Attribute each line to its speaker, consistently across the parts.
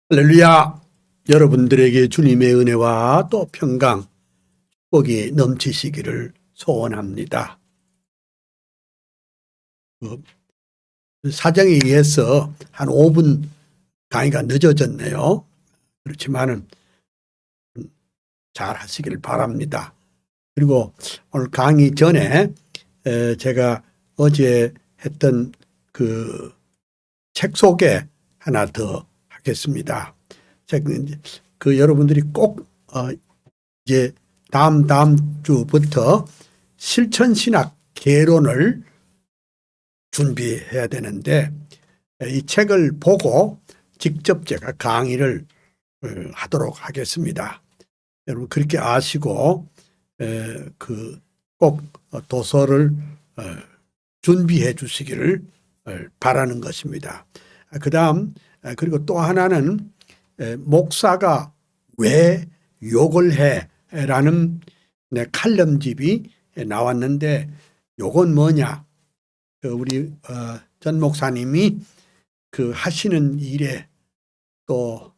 Speaker 1: 할렐루야! 여러분들에게 주님의 은혜와 또 평강, 축복이 넘치시기를 소원합니다. 사정에 의해서 한 5분 강의가 늦어졌네요. 그렇지만은 잘 하시길 바랍니다. 그리고 오늘 강의 전에 제가 어제 했던 그 책 소개 하나 더 하겠습니다. 여러분들이 꼭 이제 다음 주부터 실천신학 개론을 준비해야 되는데 이 책을 보고 직접 제가 강의를 하도록 하겠습니다. 여러분 그렇게 아시고 꼭 도서를 준비해 주시기를 바라는 것입니다. 그다음 그리고 또 하나는 목사가 왜 욕을 해? 라는 칼럼집이 나왔는데 요건 뭐냐? 우리 전 목사님이 그 하시는 일에 또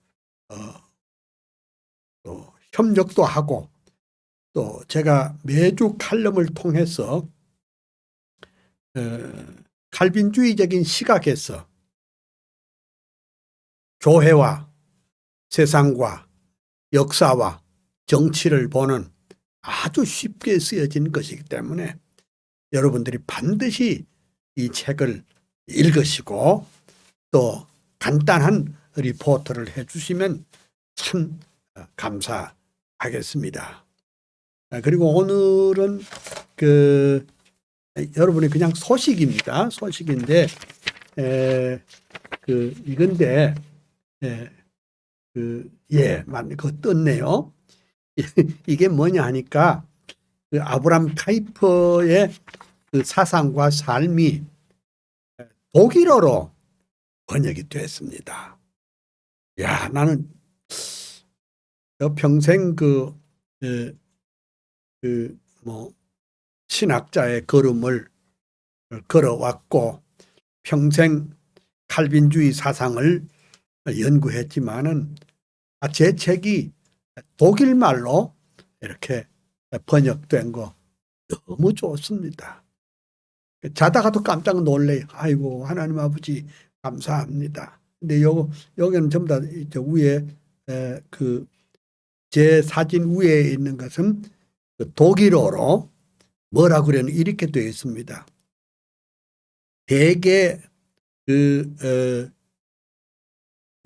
Speaker 1: 협력도 하고 또 제가 매주 칼럼을 통해서 칼빈주의적인 시각에서 교회와 세상과 역사와 정치를 보는 아주 쉽게 쓰여진 것이기 때문에 여러분들이 반드시 이 책을 읽으시고 또 간단한 리포트를 해주시면 참 감사하겠습니다. 그리고 오늘은 여러분이 그냥 소식입니다. 소식인데 이건데 맞네. 그거 떴네요. 이게 뭐냐 하니까 아브람 카이퍼의 그 사상과 삶이 독일어로 번역이 됐습니다. 야, 나는 평생 신학자의 걸음을 걸어왔고 평생 칼빈주의 사상을 연구했지만은 제 책이 독일말로 이렇게 번역된 거 너무 좋습니다. 자다가도 깜짝 놀래요. 아이고 하나님 아버지 감사합니다. 근데 여기는 전부 다 위에 제 사진 위에 있는 것은 독일어로 뭐라 그래는 이렇게 되어 있습니다. 대개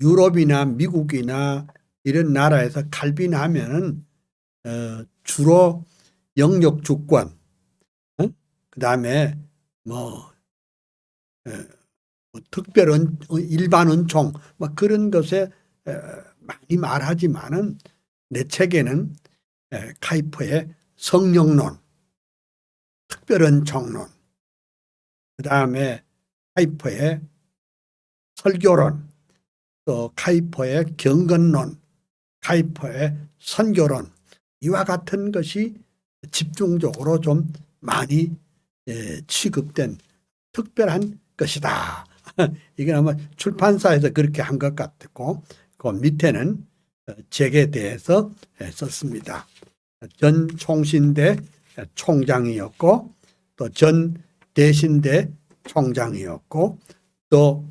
Speaker 1: 유럽이나 미국이나 이런 나라에서 칼빈하면은 주로 영역 주권, 그 다음에 특별 일반 은총 그런 것에 많이 말하지만은 내 책에는 카이퍼의 성령론, 특별 은총론, 그 다음에 카이퍼의 설교론, 또 카이퍼의 경건론, 카이퍼의 선교론 이와 같은 것이 집중적으로 좀 많이 취급된 특별한 것이다. 이게 아마 출판사에서 그렇게 한 것 같고 그 밑에는 책에 대해서 썼습니다. 전 총신대 총장이었고 또 전 대신대 총장이었고 또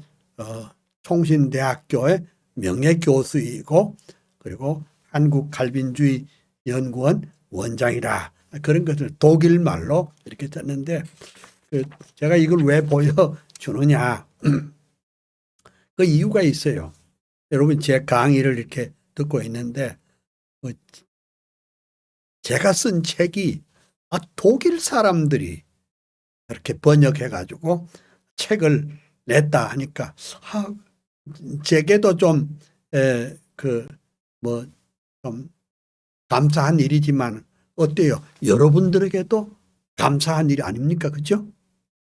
Speaker 1: 총신대학교의 명예교수이고 그리고 한국칼빈주의 연구원 원장이라 그런 것을 독일말로 이렇게 썼는데 제가 이걸 왜 보여주느냐 그 이유가 있어요. 여러분 제 강의를 이렇게 듣고 있는데 제가 쓴 책이 독일 사람들이 이렇게 번역해 가지고 책을 냈다 하니까 제게도 좀 좀 감사한 일이지만 어때요? 여러분들에게도 감사한 일이 아닙니까? 그죠?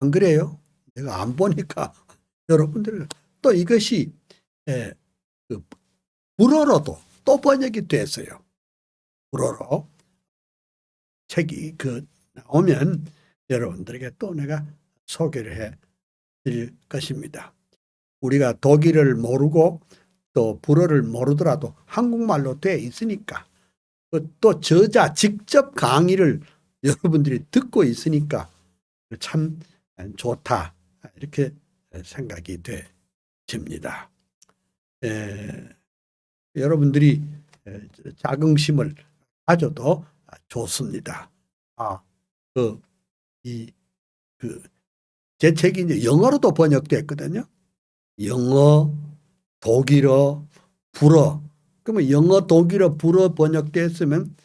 Speaker 1: 안 그래요? 내가 안 보니까 여러분들 또 이것이 불어로도 또 번역이 됐어요. 불어로 책이 나오면 여러분들에게 또 내가 소개를 해 드릴 것입니다. 우리가 독일을 모르고 또 불어를 모르더라도 한국말로 돼 있으니까 또 저자 직접 강의를 여러분들이 듣고 있으니까 참 좋다 이렇게 생각이 됩니다. 여러분들이 자긍심을 가져도 좋습니다. 제 책이 이제 영어로도 번역됐거든요. 영어, 독일어, 불어. 그러면 영어, 독일어, 불어 번역됐으면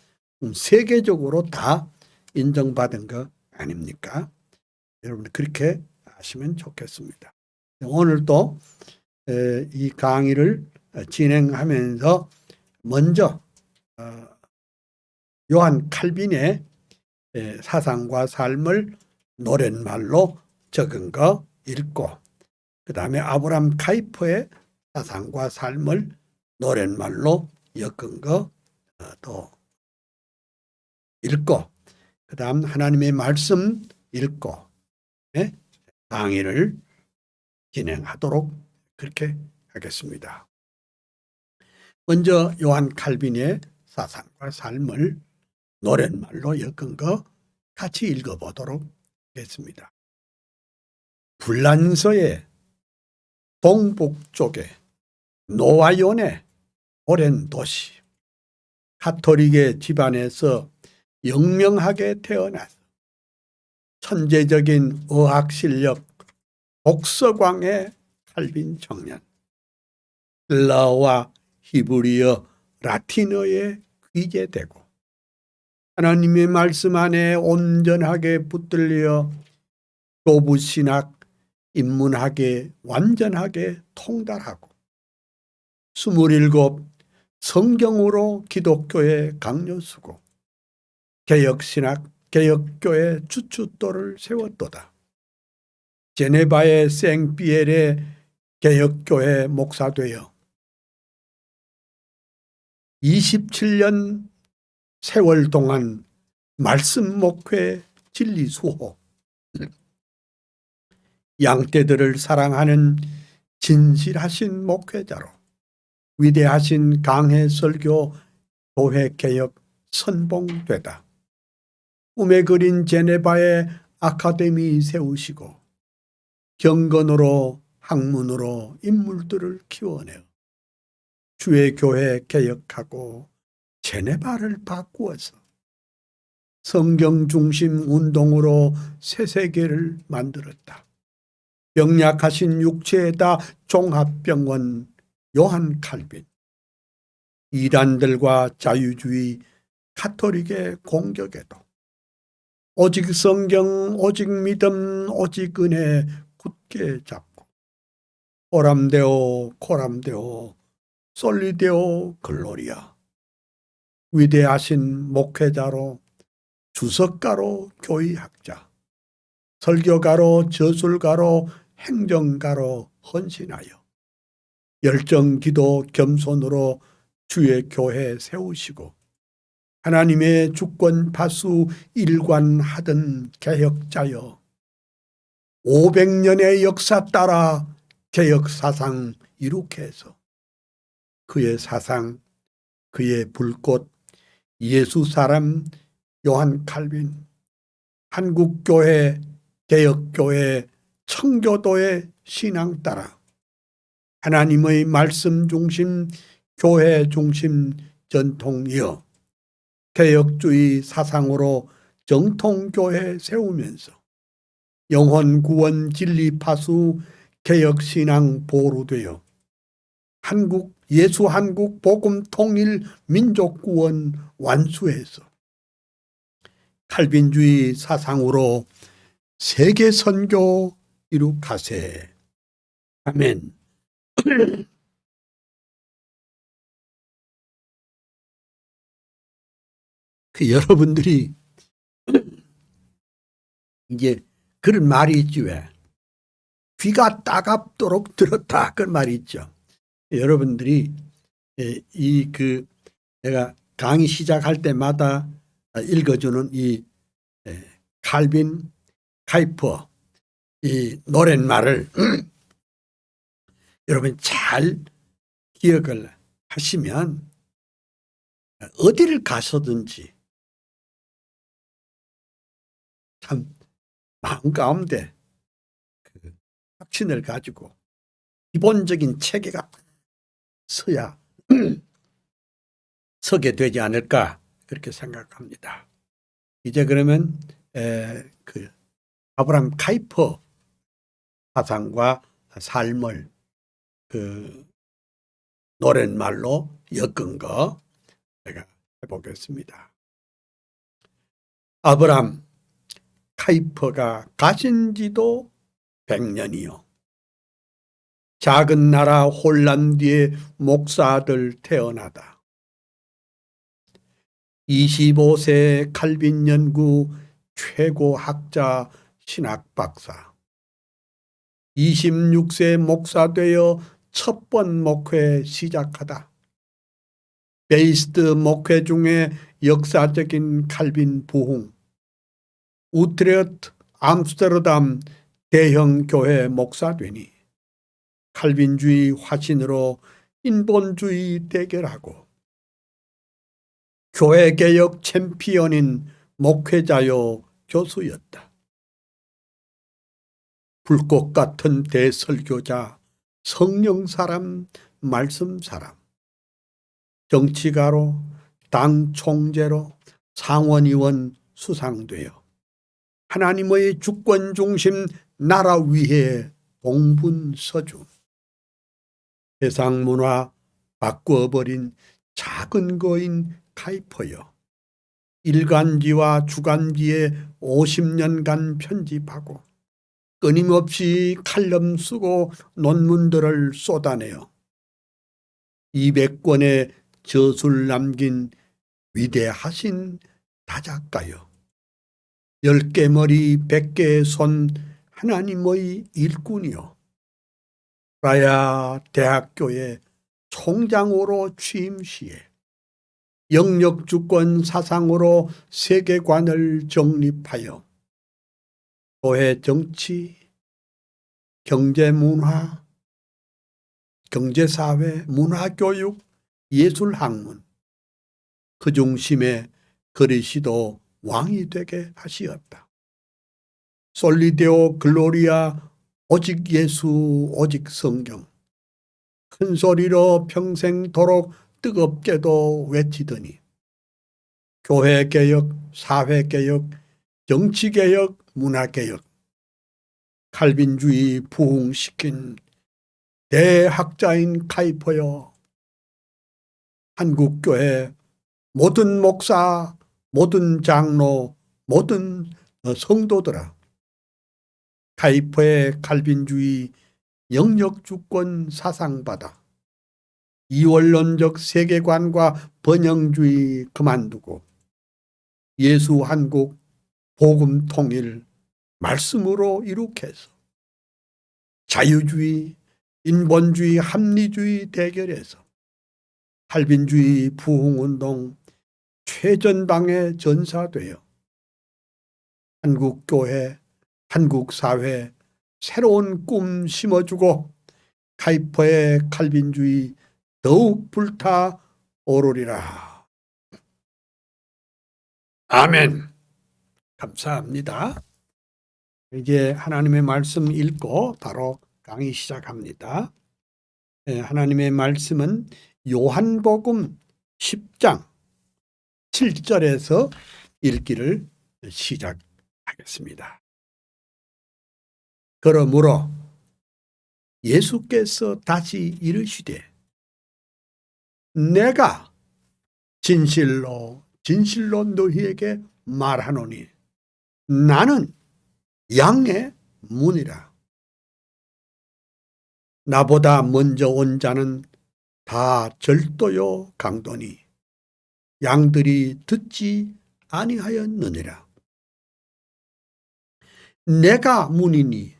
Speaker 1: 세계적으로 다 인정받은 거 아닙니까? 여러분 그렇게 하시면 좋겠습니다. 오늘도 이 강의를 진행하면서 먼저 요한 칼빈의 사상과 삶을 노랫말로 적은 거 읽고 그 다음에 아브라함 카이퍼의 사상과 삶을 노랫말로 엮은 거 또 읽고 그 다음 하나님의 말씀 읽고 강의를 진행하도록 그렇게 하겠습니다. 먼저 요한 칼빈의 사상과 삶을 노랫말로 엮은 거 같이 읽어보도록 하겠습니다. 불란서의 동북쪽에 노아연의 오랜 도시 가톨릭의 집안에서 영명하게 태어나서 천재적인 어학 실력 독서광의 칼빈 청년 헬라어와 히브리어 라틴어에 귀재되고 하나님의 말씀 안에 온전하게 붙들려 교부신학 인문학에 완전하게 통달하고 27 성경으로 기독교의 강요수고 개혁신학 개혁교회 주춧돌을 세웠도다. 제네바의 생피엘의 개혁교회 목사되어 27년 세월 동안 말씀 목회 진리 수호 양떼들을 사랑하는 진실하신 목회자로 위대하신 강해 설교 교회 개혁 선봉되다. 꿈에 그린 제네바의 아카데미 세우시고 경건으로 학문으로 인물들을 키워내어 주의 교회 개혁하고 제네바를 바꾸어서 성경 중심 운동으로 새 세계를 만들었다. 병약하신 육체에다 종합병원 요한 칼빈 이단들과 자유주의 가톨릭의 공격에도 오직 성경 오직 믿음 오직 은혜 굳게 잡고 오람데오 코람데오 솔리데오 글로리아 위대하신 목회자로 주석가로 교의학자 설교가로 저술가로 행정가로 헌신하여 열정기도 겸손으로 주의 교회 세우시고 하나님의 주권 파수 일관하던 개혁자여 500년의 역사 따라 개혁사상 이룩해서 그의 사상 그의 불꽃 예수 사람 요한 칼빈 한국교회 개혁교회 청교도의 신앙 따라 하나님의 말씀 중심 교회 중심 전통이여 개혁주의 사상으로 정통교회 세우면서 영혼 구원 진리 파수 개혁신앙 보루되어 한국 예수 한국 복음 통일 민족 구원 완수해서 칼빈주의 사상으로 세계 선교 이룩하세. 아멘. 여러분들이 이제 그런 말이 있지 왜? 귀가 따갑도록 들었다 그런 말이 있죠. 여러분들이 내가 강의 시작할 때마다 읽어주는 이 칼빈 카이퍼 이 노랫말을 여러분 잘 기억을 하시면 어디를 가서든지 참 마음 가운데 그 확신을 가지고 기본적인 체계가 서야 서게 되지 않을까 그렇게 생각합니다. 이제 그러면 그 아브라함 카이퍼 사상과 삶을 그 노랫말로 엮은 거 제가 해보겠습니다. 아브라함 카이퍼가 가신 지도 100년이요. 작은 나라 홀란드의 목사들 태어나다. 25세 칼빈 연구 최고 학자 신학 박사. 26세 목사 되어 첫 번 목회 시작하다. 베이스트 목회 중에 역사적인 칼빈 부흥. 우트레흐트 암스테르담 대형 교회 목사 되니 칼빈주의 화신으로 인본주의 대결하고 교회개혁 챔피언인 목회자요 교수였다. 불꽃 같은 대설교자, 성령사람, 말씀사람, 정치가로, 당 총재로 상원의원 수상되어 하나님의 주권 중심 나라 위에 동분서주. 세상 문화 바꾸어버린 작은 거인 카이퍼여. 일간지와 주간지에 50년간 편집하고 끊임없이 칼럼 쓰고 논문들을 쏟아내어 200권의 저술 남긴 위대하신 다작가여. 10개 머리 100개의 손 하나님의 일꾼이요. 라야 대학교의 총장으로 취임 시에 영역주권 사상으로 세계관을 정립하여 교회 정치, 경제문화, 경제사회, 문화교육, 예술학문 그 중심에 그리스도 왕이 되게 하시었다. 솔리데오 글로리아 오직 예수 오직 성경 큰 소리로 평생도록 뜨겁게도 외치더니 교회개혁, 사회개혁, 정치개혁, 문화개혁, 칼빈주의 부흥시킨 대학자인 카이퍼여. 한국교회 모든 목사, 모든 장로, 모든 성도들아, 카이퍼의 칼빈주의 영역주권 사상받아 이원론적 세계관과 번영주의 그만두고 예수 한국 복음 통일 말씀으로 이룩해서 자유주의, 인본주의, 합리주의 대결에서 칼빈주의 부흥운동 최전방에 전사되어 한국교회, 한국사회 새로운 꿈 심어주고 카이퍼의 칼빈주의 더욱 불타 오르리라. 아멘. 감사합니다. 이제 하나님의 말씀 읽고 바로 강의 시작합니다. 하나님의 말씀은 요한복음 10장 7절에서 읽기를 시작하겠습니다. 그러므로 예수께서 다시 이르시되 내가 진실로 진실로 너희에게 말하노니 나는 양의 문이라. 나보다 먼저 온 자는 다 절도요 강도니 양들이 듣지 아니하였느니라. 내가 문이니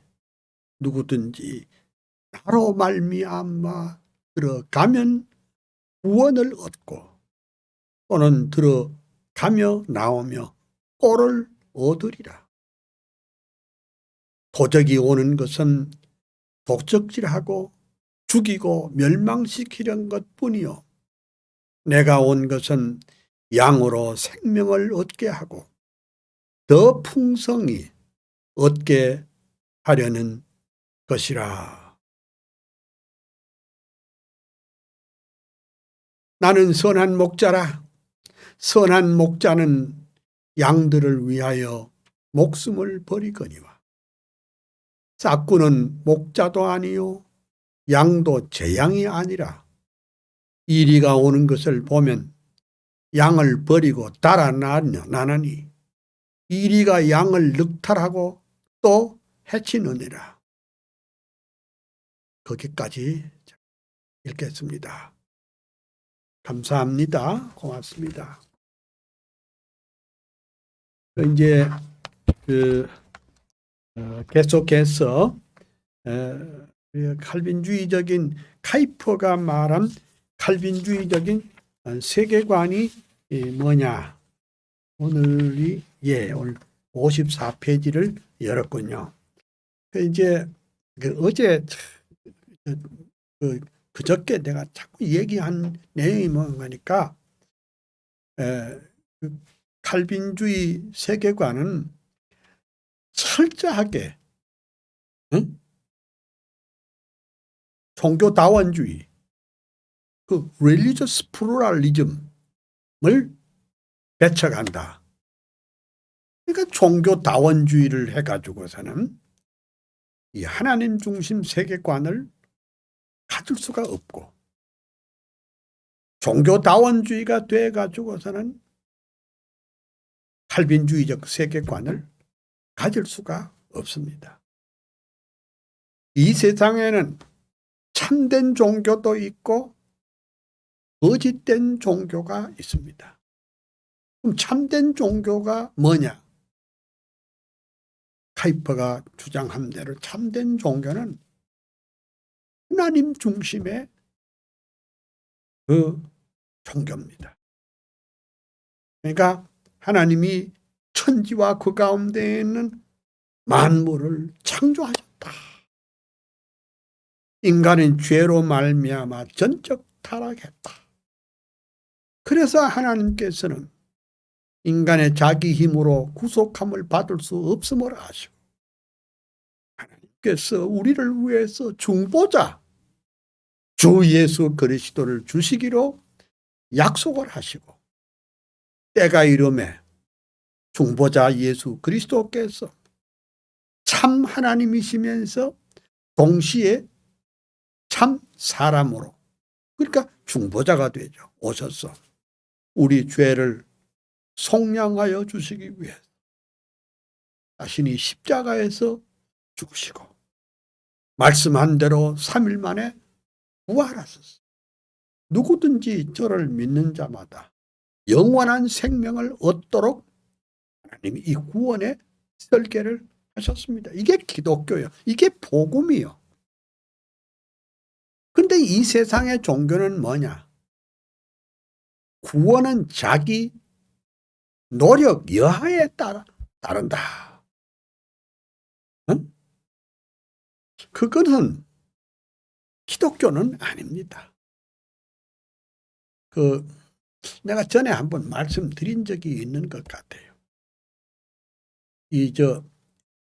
Speaker 1: 누구든지 나로 말미암아 들어가면 구원을 얻고 또는 들어가며 나오며 꼴을 얻으리라. 도적이 오는 것은 독적질하고 죽이고 멸망시키려는 것뿐이요 내가 온 것은 양으로 생명을 얻게 하고 더 풍성히 얻게 하려는 것이라. 나는 선한 목자라. 선한 목자는 양들을 위하여 목숨을 버리거니와 싹구는 목자도 아니요 양도 제 양이 아니라 이리가 오는 것을 보면 양을 버리고 달아나느니 이리가 양을 늑탈하고 또 해치느니라. 거기까지 읽겠습니다. 감사합니다. 고맙습니다. 이제 계속해서 칼빈주의적인 카이퍼가 말한 칼빈주의적인 세계관이 뭐냐. 오늘 54페이지를 열었군요. 이제 어제 그저께 내가 자꾸 얘기한 내용이 뭔가니까 칼빈주의 세계관은 철저하게 종교다원주의, 그 religious pluralism을 배척한다. 그러니까 종교다원주의를 해가지고서는 이 하나님 중심 세계관을 가질 수가 없고 종교다원주의가 돼가지고서는 칼빈주의적 세계관을 가질 수가 없습니다. 이 세상에는 참된 종교도 있고 거짓된 종교가 있습니다. 그럼 참된 종교가 뭐냐? 카이퍼가 주장한 대로 참된 종교는 하나님 중심의 그 종교입니다. 그러니까 하나님이 천지와 그 가운데 있는 만물을 창조하셨다. 인간은 죄로 말미암아 전적 타락했다. 그래서 하나님께서는 인간의 자기 힘으로 구속함을 받을 수 없음을 아시고 하나님께서 우리를 위해서 중보자 주 예수 그리스도를 주시기로 약속을 하시고 때가 이름에 중보자 예수 그리스도께서 참 하나님이시면서 동시에 참 사람으로 그러니까 중보자가 되죠. 오셔서 우리 죄를 속량하여 주시기 위해 자신이 십자가에서 죽으시고 말씀한 대로 3일 만에 부활하셨어요. 누구든지 저를 믿는 자마다 영원한 생명을 얻도록 하나님이 이 구원의 설계를 하셨습니다. 이게 기독교예요. 이게 복음이요. 근데 이 세상의 종교는 뭐냐? 구원은 자기 노력 여하에 따른다. 응? 그것은 기독교는 아닙니다. 내가 전에 한번 말씀드린 적이 있는 것 같아요.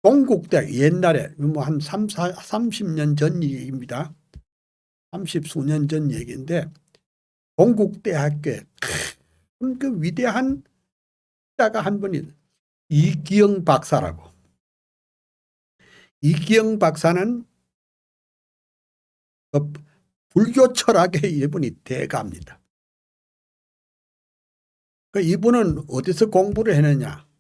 Speaker 1: 동국대 옛날에 뭐 한 30년 전 얘기입니다. 30수년 전 얘기인데 동국대학교에 그 위대한 자가 한 분이 이기영 박사라고. 이기영 박사는 불교 철학의 이분이 대가입니다. 이분은 어디서 공부를 했느냐?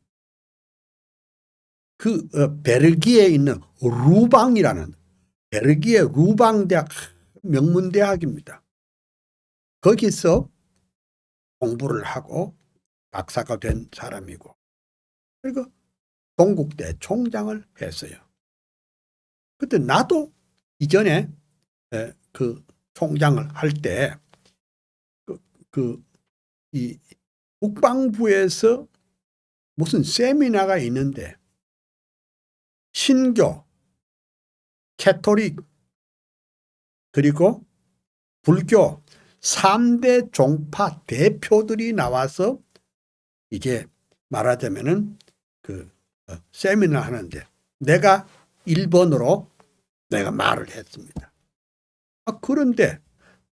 Speaker 1: 베르기에 있는 루방이라는 베르기의 루방대학 명문대학입니다. 거기서 공부를 하고 박사가 된 사람이고 그리고 동국대 총장을 했어요. 그때 나도 이전에 그 총장을 할 때 이 국방부에서 무슨 세미나가 있는데 신교, 캐토릭, 그리고 불교 3대 종파 대표들이 나와서 이제 말하자면은 세미나 하는데 내가 1번으로 내가 말을 했습니다. 그런데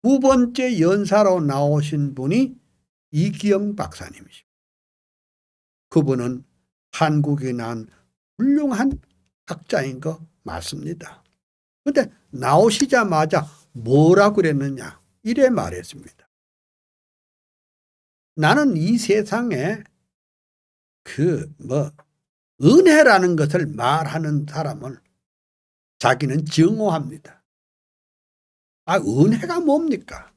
Speaker 1: 두 번째 연사로 나오신 분이 이기영 박사님이십니다. 그분은 한국에 난 훌륭한 학자인 거 맞습니다. 그런데 나오시자마자 뭐라고 그랬느냐 이래 말했습니다. 나는 이 세상에 은혜라는 것을 말하는 사람을 자기는 증오합니다. 은혜가 뭡니까?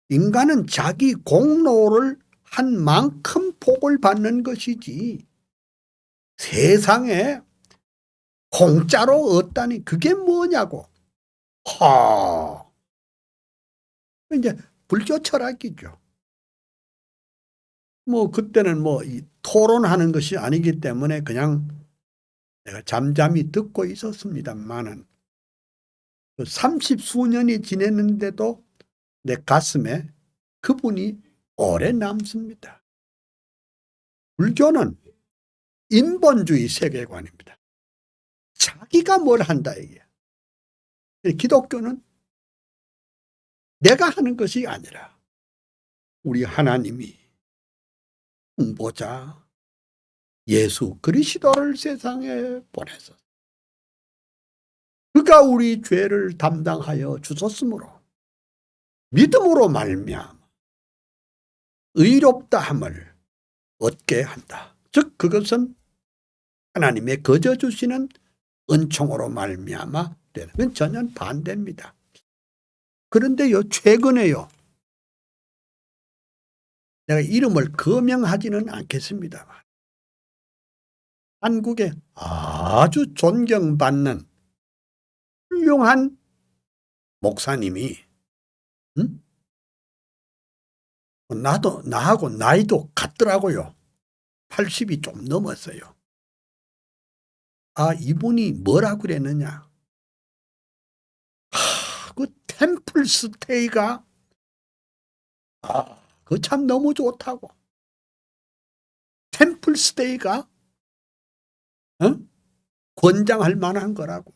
Speaker 1: 인간은 자기 공로를 한 만큼 복을 받는 것이지 세상에 공짜로 얻다니 그게 뭐냐고. 이제 불교 철학이죠. 그때는 이 토론하는 것이 아니기 때문에 그냥 내가 잠잠히 듣고 있었습니다만은 30수년이 지냈는데도 내 가슴에 그분이 오래 남습니다. 불교는 인본주의 세계관입니다. 자기가 뭘 한다 이게. 기독교는 내가 하는 것이 아니라 우리 하나님이 홍보자 예수 그리스도를 세상에 보내서 그가 우리 죄를 담당하여 주셨으므로 믿음으로 말미암아 의롭다함을 얻게 한다. 즉 그것은 하나님의 거저 주시는 은총으로 말미암아 되는 건 전혀 반대입니다. 그런데요 최근에요 내가 이름을 거명하지는 않겠습니다만 한국에 아주 존경받는 훌륭한 목사님이 나하고 나이도 같더라고요. 80이 좀 넘었어요. 이분이 뭐라고 그랬느냐. 그 템플 스테이가 그거 참 너무 좋다고. 템플 스테이가 권장할 만한 거라고.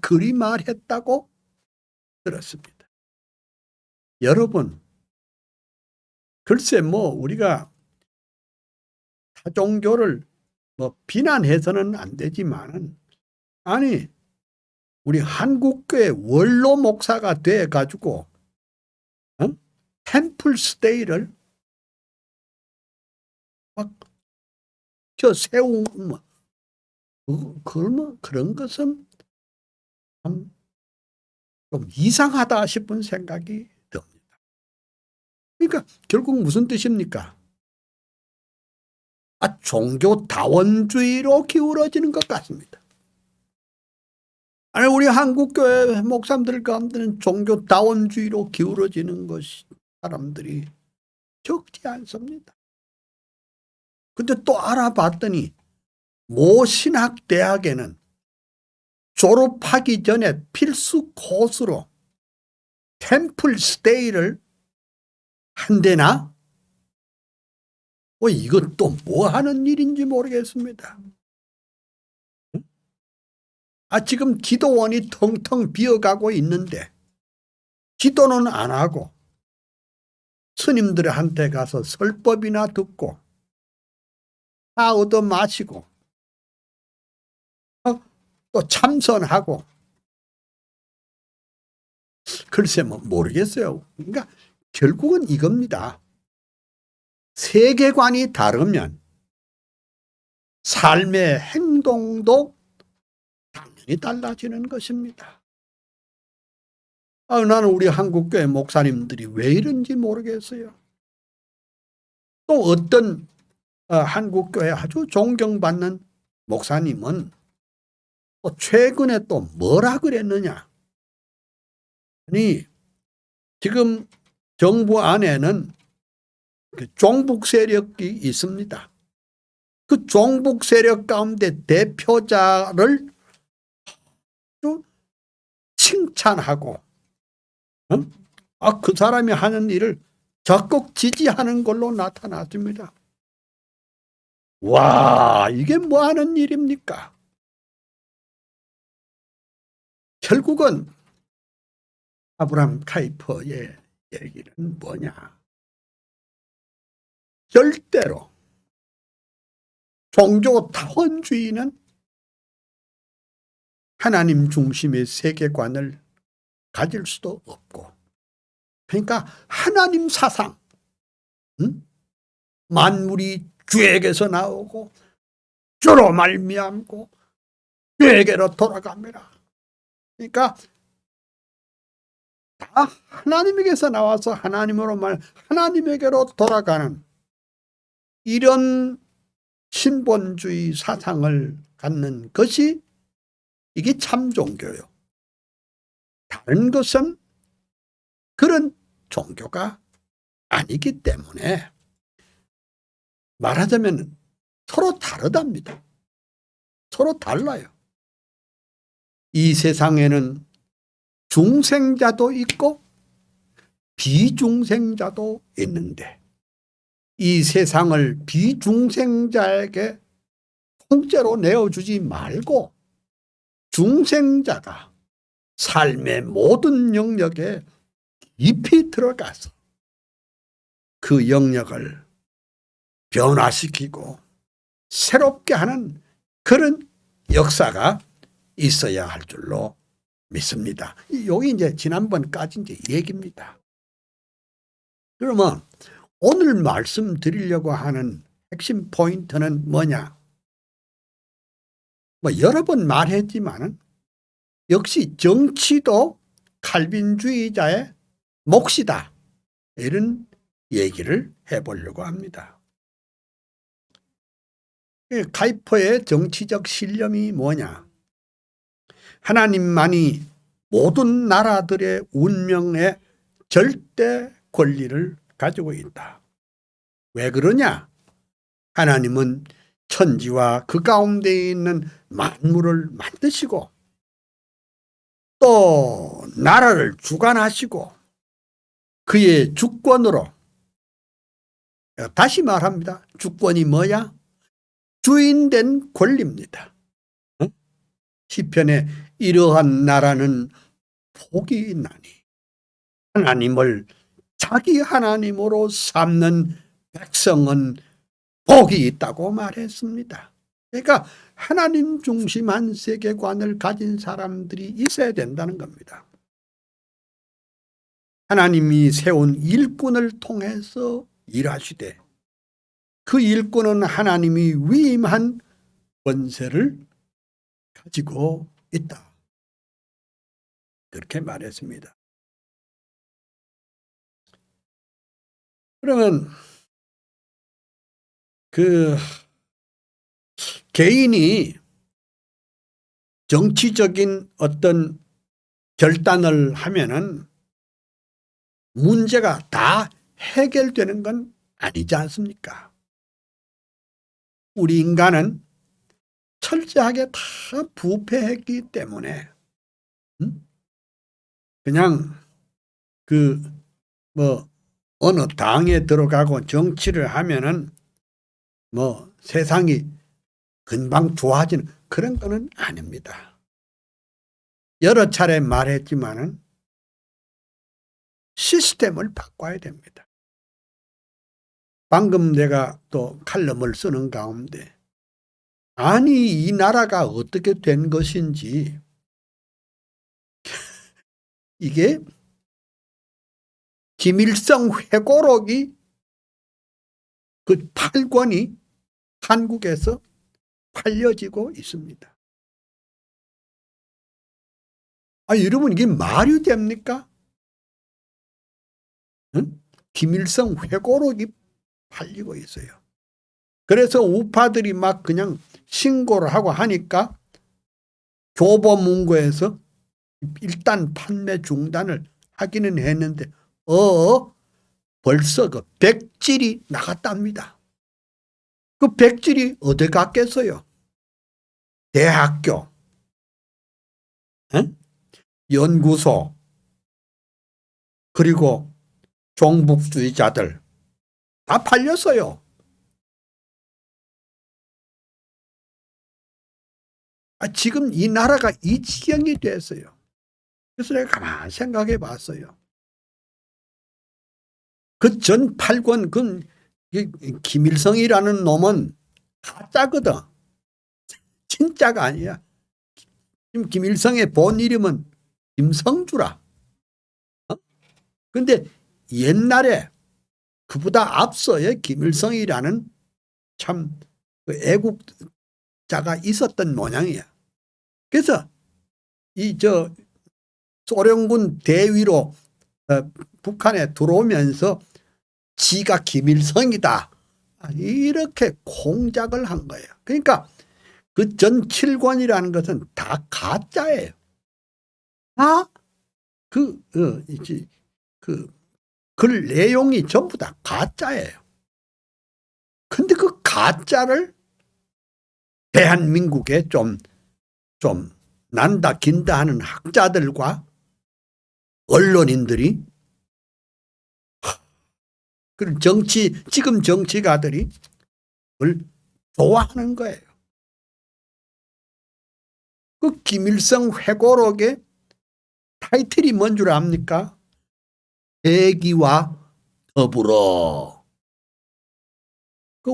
Speaker 1: 그리 말했다고 들었습니다. 여러분, 글쎄 우리가 타종교를 비난해서는 안 되지만은 아니 우리 한국교회 원로 목사가 돼 가지고 템플 스테이를 세운 그런 것은 참 좀 이상하다 싶은 생각이 듭니다. 그러니까 결국 무슨 뜻입니까? 종교 다원주의로 기울어지는 것 같습니다. 아니 우리 한국교회 목사님들 가운데는 종교 다원주의로 기울어지는 것이 사람들이 적지 않습니다. 근데 또 알아봤더니 모 신학대학에는 졸업하기 전에 필수 코스로 템플 스테이를 한대나? 이건 또 뭐 하는 일인지 모르겠습니다. 지금 기도원이 텅텅 비어가고 있는데 기도는 안 하고 스님들한테 가서 설법이나 듣고 다 얻어 마시고 또 참선하고 글쎄 모르겠어요. 그러니까 결국은 이겁니다. 세계관이 다르면 삶의 행동도 당연히 달라지는 것입니다. 나는 우리 한국교회 목사님들이 왜 이런지 모르겠어요. 또 어떤 한국교회 아주 존경받는 목사님은 또 최근에 또 뭐라 그랬느냐. 아니 지금 정부 안에는 종북 세력이 있습니다. 그 종북 세력 가운데 대표자를 칭찬하고 그 사람이 하는 일을 적극 지지하는 걸로 나타났습니다. 와, 이게 뭐 하는 일입니까? 결국은 아브라함 카이퍼의 얘기는 뭐냐? 절대로 종교 타원주의는 하나님 중심의 세계관을 가질 수도 없고, 그러니까 하나님 사상, 만물이 주에게서 나오고 주로 말미암고 주에게로 돌아갑니다. 그러니까 다 하나님에게서 나와서 하나님에게로 돌아가는 이런 신본주의 사상을 갖는 것이 이게 참 종교요. 다른 것은 그런 종교가 아니기 때문에 말하자면 서로 다르답니다. 서로 달라요. 이 세상에는 중생자도 있고 비중생자도 있는데 이 세상을 비중생자에게 통째로 내어주지 말고 중생자가 삶의 모든 영역에 깊이 들어가서 그 영역을 변화시키고 새롭게 하는 그런 역사가 있어야 할 줄로 믿습니다. 여기 이제 지난번까지 이제 얘기입니다. 그러면 오늘 말씀드리려고 하는 핵심 포인트는 뭐냐? 뭐 여러 번 말했지만은 역시 정치도 칼빈주의자의 몫이다. 이런 얘기를 해보려고 합니다. 카이퍼의 정치적 신념이 뭐냐? 하나님만이 모든 나라들의 운명의 절대 권리를 가지고 있다. 왜 그러냐? 하나님은 천지와 그 가운데 있는 만물을 만드시고 또 나라를 주관하시고 그의 주권으로, 다시 말합니다. 주권이 뭐야? 주인된 권리입니다. 시편에 이러한 나라는 복이 있나니 하나님을 자기 하나님으로 삼는 백성은 복이 있다고 말했습니다. 그러니까 하나님 중심한 세계관을 가진 사람들이 있어야 된다는 겁니다. 하나님이 세운 일꾼을 통해서 일하시되 그 일꾼은 하나님이 위임한 권세를 가지고 있다. 그렇게 말했습니다. 그러면 그 개인이 정치적인 어떤 결단을 하면은 문제가 다 해결되는 건 아니지 않습니까? 우리 인간은 철저하게 다 부패했기 때문에 그냥 어느 당에 들어가고 정치를 하면은 뭐 세상이 금방 좋아지는 그런 거는 아닙니다. 여러 차례 말했지만은 시스템을 바꿔야 됩니다. 방금 내가 또 칼럼을 쓰는 가운데 아니 이 나라가 어떻게 된 것인지 이게 김일성 회고록이 그 8권이 한국에서 팔려지고 있습니다. 여러분 이게 말이 됩니까? 응? 김일성 회고록이 팔리고 있어요. 그래서 우파들이 막 그냥 신고를 하고 하니까 교보문고에서 일단 판매 중단을 하기는 했는데 벌써 그 백질이 나갔답니다. 그 백질이 어디 갔겠어요? 대학교, 연구소, 그리고 종북주의자들 다 팔렸어요. 지금 이 나라가 이 지경이 됐어요. 그래서 내가 가만히 생각해 봤어요. 그 전 8권 김일성이라는 놈은 가짜거든. 진짜가 아니야. 지금 김일성의 본 이름은 김성주라. 그런데 옛날에 그보다 앞서에 김일성이라는 참 애국자가 있었던 모양이야. 그래서 소련군 대위로 북한에 들어오면서 지가 김일성이다 이렇게 공작을 한 거예요. 그러니까 그 전 7권이라는 것은 다 가짜예요. 다 글 내용이 전부 다 가짜예요. 근데 그 가짜를 대한민국에 좀 난다 긴다 하는 학자들과 언론인들이, 그런 지금 정치가들이 그걸 좋아하는 거예요. 그 김일성 회고록의 타이틀이 뭔 줄 압니까? 세기와 더불어. 그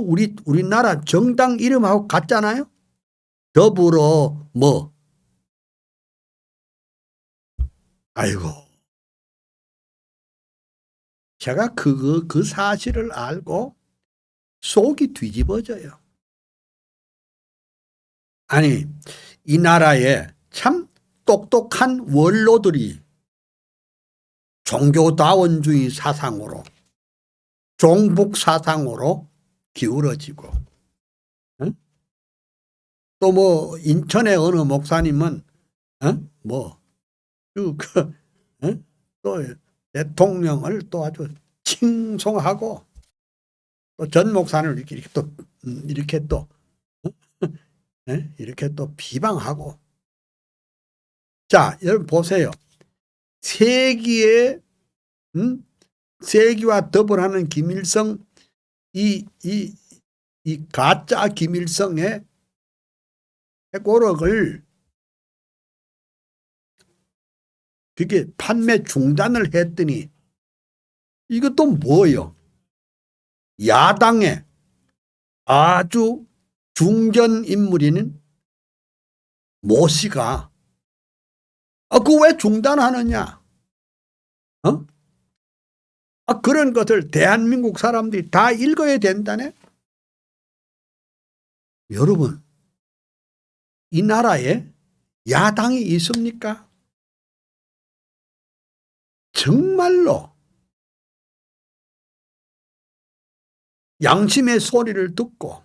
Speaker 1: 우리나라 정당 이름하고 같잖아요. 더불어 뭐. 아이고. 제가 그 사실을 알고 속이 뒤집어져요. 아니, 이 나라에 참 똑똑한 원로들이 종교다원주의 사상으로, 종북 사상으로 기울어지고, 응? 또 뭐 인천의 어느 목사님은 또 대통령을 또 아주 칭송하고, 또 전 목사를 이렇게 또 비방하고. 자, 여러분 보세요. 세기와 더불어하는 김일성, 이 가짜 김일성의 회고록을 그게 판매 중단을 했더니 이것도 뭐예요? 야당의 아주 중견 인물인 모 씨가 그거 왜 중단하느냐? 그런 것을 대한민국 사람들이 다 읽어야 된다네? 여러분, 이 나라에 야당이 있습니까? 정말로 양심의 소리를 듣고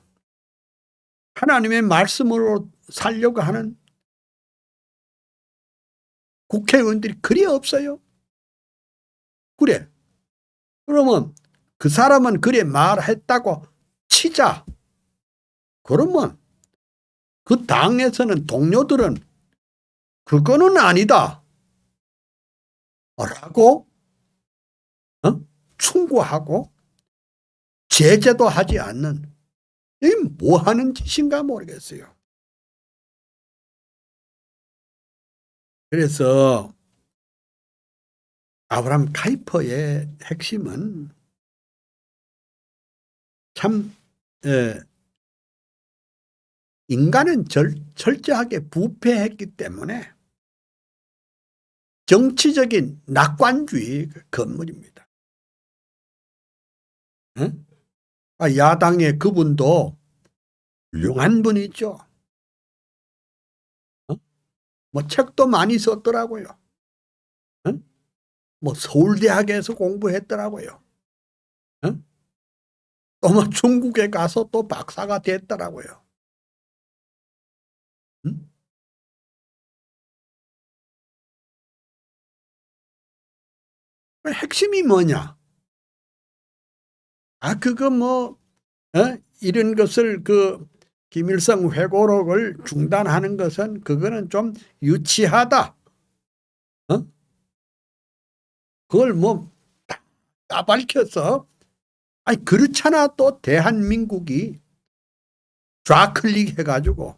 Speaker 1: 하나님의 말씀으로 살려고 하는 국회의원들이 그리 없어요. 그래. 그러면 그 사람은 그래 말했다고 치자. 그러면 그 당에서는 동료들은 그거는 아니다 라고 충고하고 제재도 하지 않는, 이게 뭐 하는 짓인가 모르겠어요. 그래서 아브라함 카이퍼의 핵심은 참 인간은 철저하게 부패했기 때문에 정치적인 낙관주의 건물입니다. 야당의 그분도 훌륭한 분이죠. 뭐 책도 많이 썼더라고요. 뭐 서울대학에서 공부했더라고요. 또 뭐 중국에 가서 또 박사가 됐더라고요. 핵심이 뭐냐? 그거 뭐 이런 것을 김일성 회고록을 중단하는 것은 그거는 좀 유치하다. 어? 그걸 뭐 까발켜서 아니 그렇잖아. 또 대한민국이 좌클릭 해가지고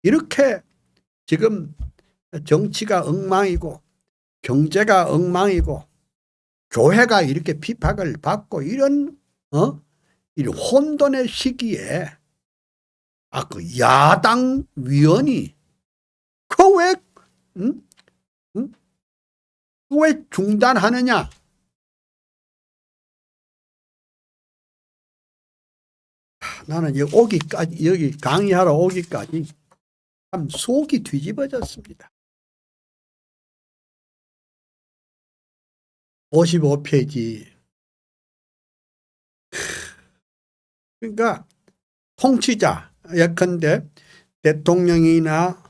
Speaker 1: 이렇게 지금 정치가 엉망이고 경제가 엉망이고 교회가 이렇게 핍박을 받고 이런 이 혼돈의 시기에 그 야당 위원이 그왜 응? 응? 왜 중단하느냐? 나는 여기 강의하러 오기까지 참 속이 뒤집어졌습니다. 55페이지. 그러니까 통치자 예컨대 대통령이나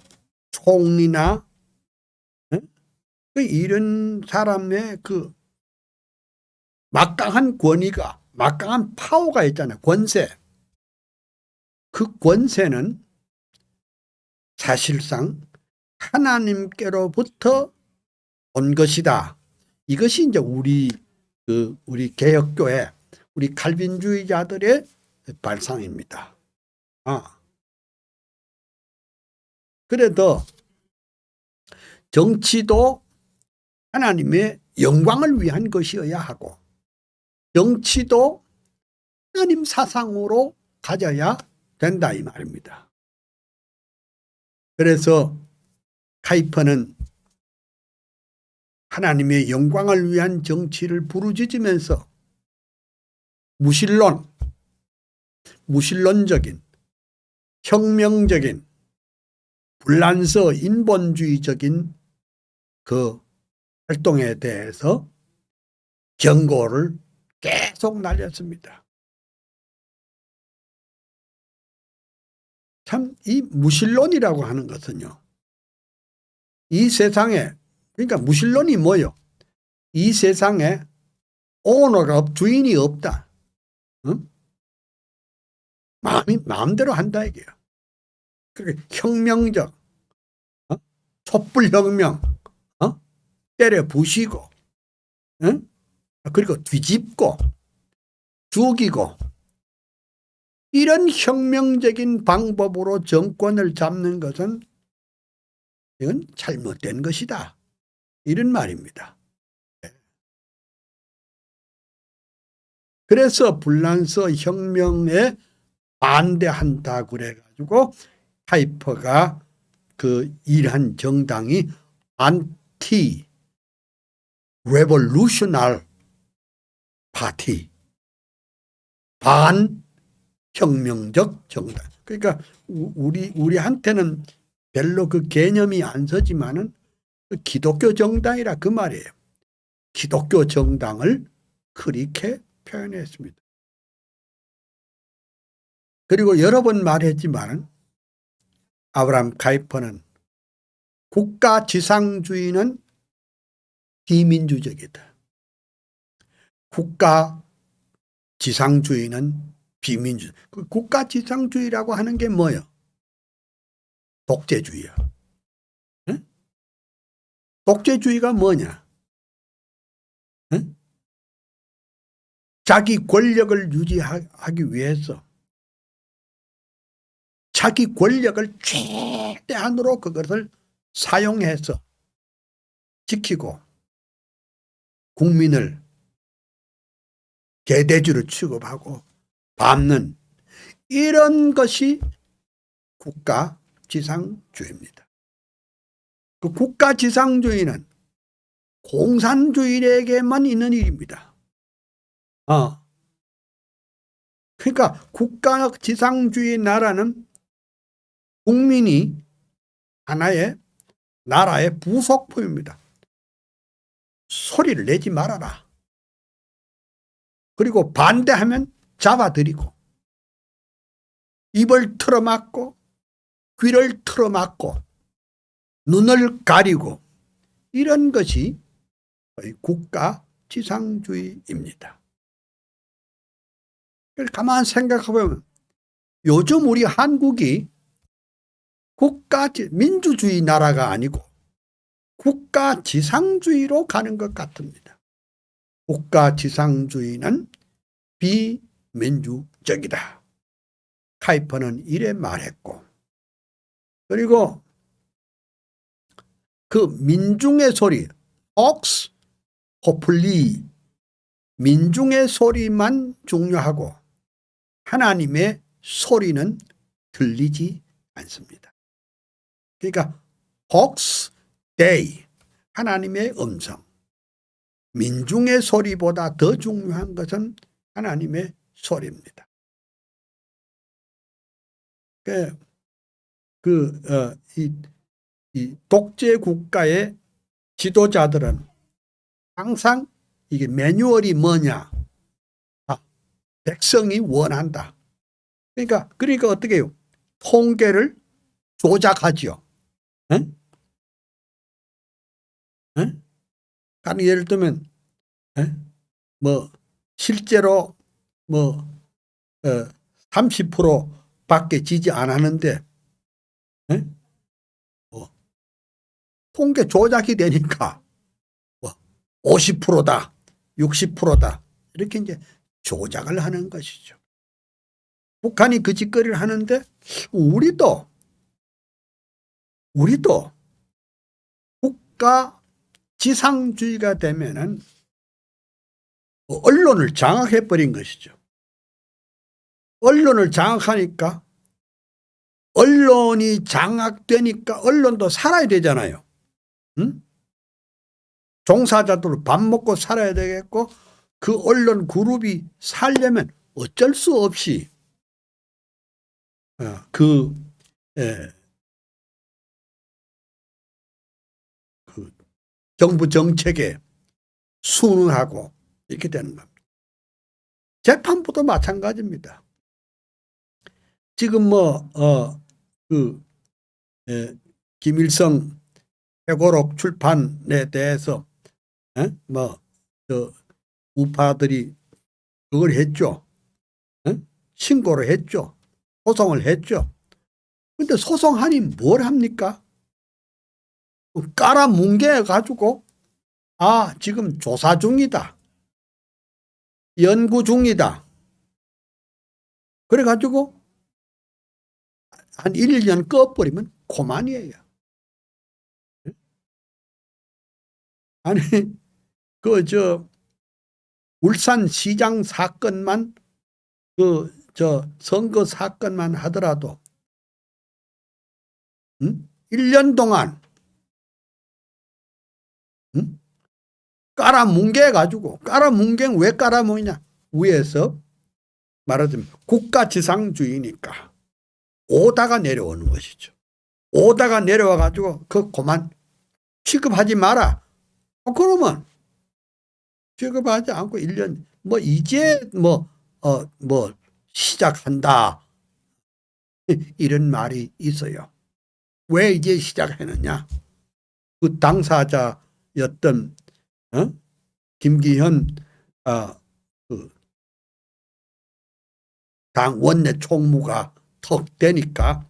Speaker 1: 총리나 이런 사람의 그 막강한 권위가 막강한 파워가 있잖아요. 권세. 그 권세는 사실상 하나님께로부터 온 것이다. 이것이 이제 우리 개혁교회, 우리 칼빈주의자들의 발상입니다. 그래도 정치도 하나님의 영광을 위한 것이어야 하고 정치도 하나님 사상으로 가져야 된다 이 말입니다. 그래서 카이퍼는 하나님의 영광을 위한 정치를 부르짖으면서 무신론적인 혁명적인 불란서 인본주의적인 그 활동에 대해서 경고를 계속 날렸습니다. 참 이 무신론이라고 하는 것은요. 이 세상에 그러니까 무신론이 뭐요? 이 세상에 오너가 주인이 없다. 응? 마음대로 한다 이게요. 그러니까 혁명적 촛불혁명 때려 부시고 그리고 뒤집고 죽이고 이런 혁명적인 방법으로 정권을 잡는 것은 이건 잘못된 것이다. 이런 말입니다. 그래서 불란서 혁명에 반대한다 그래가지고 카이퍼가 그 일한 정당이 안티 레볼루셔널 파티 반혁명적 정당. 그러니까 우리한테는 별로 그 개념이 안 서지만은 기독교 정당이라 그 말이에요. 기독교 정당을 그렇게 표현했습니다. 그리고 여러 번 말했지만은 아브라함 카이퍼는 국가 지상주의는 비민주적이다. 국가 지상주의는 비민주. 그 국가 지상주의라고 하는 게 뭐예요? 독재주의야. 응? 독재주의가 뭐냐? 응? 자기 권력을 유지하기 위해서 자기 권력을 최대한으로 그것을 사용해서 지키고 국민을 개돼지로 취급하고 밟는 이런 것이 국가 지상주의입니다. 그 국가 지상주의는 공산주의에게만 있는 일입니다. 그러니까 국가 지상주의 나라는 국민이 하나의 나라의 부속품입니다. 소리를 내지 말아라. 그리고 반대하면 잡아들이고 입을 틀어막고 귀를 틀어막고 눈을 가리고 이런 것이 국가 지상주의입니다. 가만 생각해보면 요즘 우리 한국이 민주주의 나라가 아니고 국가 지상주의로 가는 것 같습니다. 국가 지상주의는 비민주적이다. 카이퍼는 이래 말했고, 그리고 그 민중의 소리, 옥스 포플리, 민중의 소리만 중요하고 하나님의 소리는 들리지 않습니다. 그러니까 옥스 데이, 하나님의 음성, 민중의 소리보다 더 중요한 것은 하나님의 소리입니다. 이 독재 국가의 지도자들은 항상 이게 매뉴얼이 뭐냐? 백성이 원한다. 그러니까 어떻게 해요? 통계를 조작하죠. 응? 응? 아니, 예를 들면, 뭐, 실제로, 30% 밖에 지지 안 하는데, 통계 조작이 되니까, 50%다, 60%다. 이렇게 이제 조작을 하는 것이죠. 북한이 그 짓거리를 하는데, 우리도 국가 지상주의가 되면은 언론을 장악해버린 것이죠. 언론을 장악하니까, 언론이 장악되니까 언론도 살아야 되잖아요. 응? 종사자들 밥 먹고 살아야 되겠고, 그 언론 그룹이 살려면 어쩔 수 없이 그 정부 정책에 순응하고 이렇게 되는 겁니다. 재판부도 마찬가지입니다. 지금 김일성 회고록 출판에 대해서 우파들이 그걸 했죠. 신고를 했죠. 소송을 했죠. 근데 소송하니 뭘 합니까? 깔아뭉개 가지고 지금 조사 중이다. 연구 중이다. 그래 가지고 한 1년 꺼버리면 그만이에요. 아니, 울산시장 사건만, 선거 사건만 하더라도, 1년 동안, 깔아뭉개가지고, 왜 깔아뭉개냐? 위에서 말하자면 국가지상주의니까 오다가 내려오는 것이죠. 오다가 내려와가지고, 그만 취급하지 마라. 그러면 취급하지 않고 1년, 이제 시작한다. 이런 말이 있어요. 왜 이제 시작했느냐? 그 당사자였던 김기현 당 원내 총무가 턱 되니까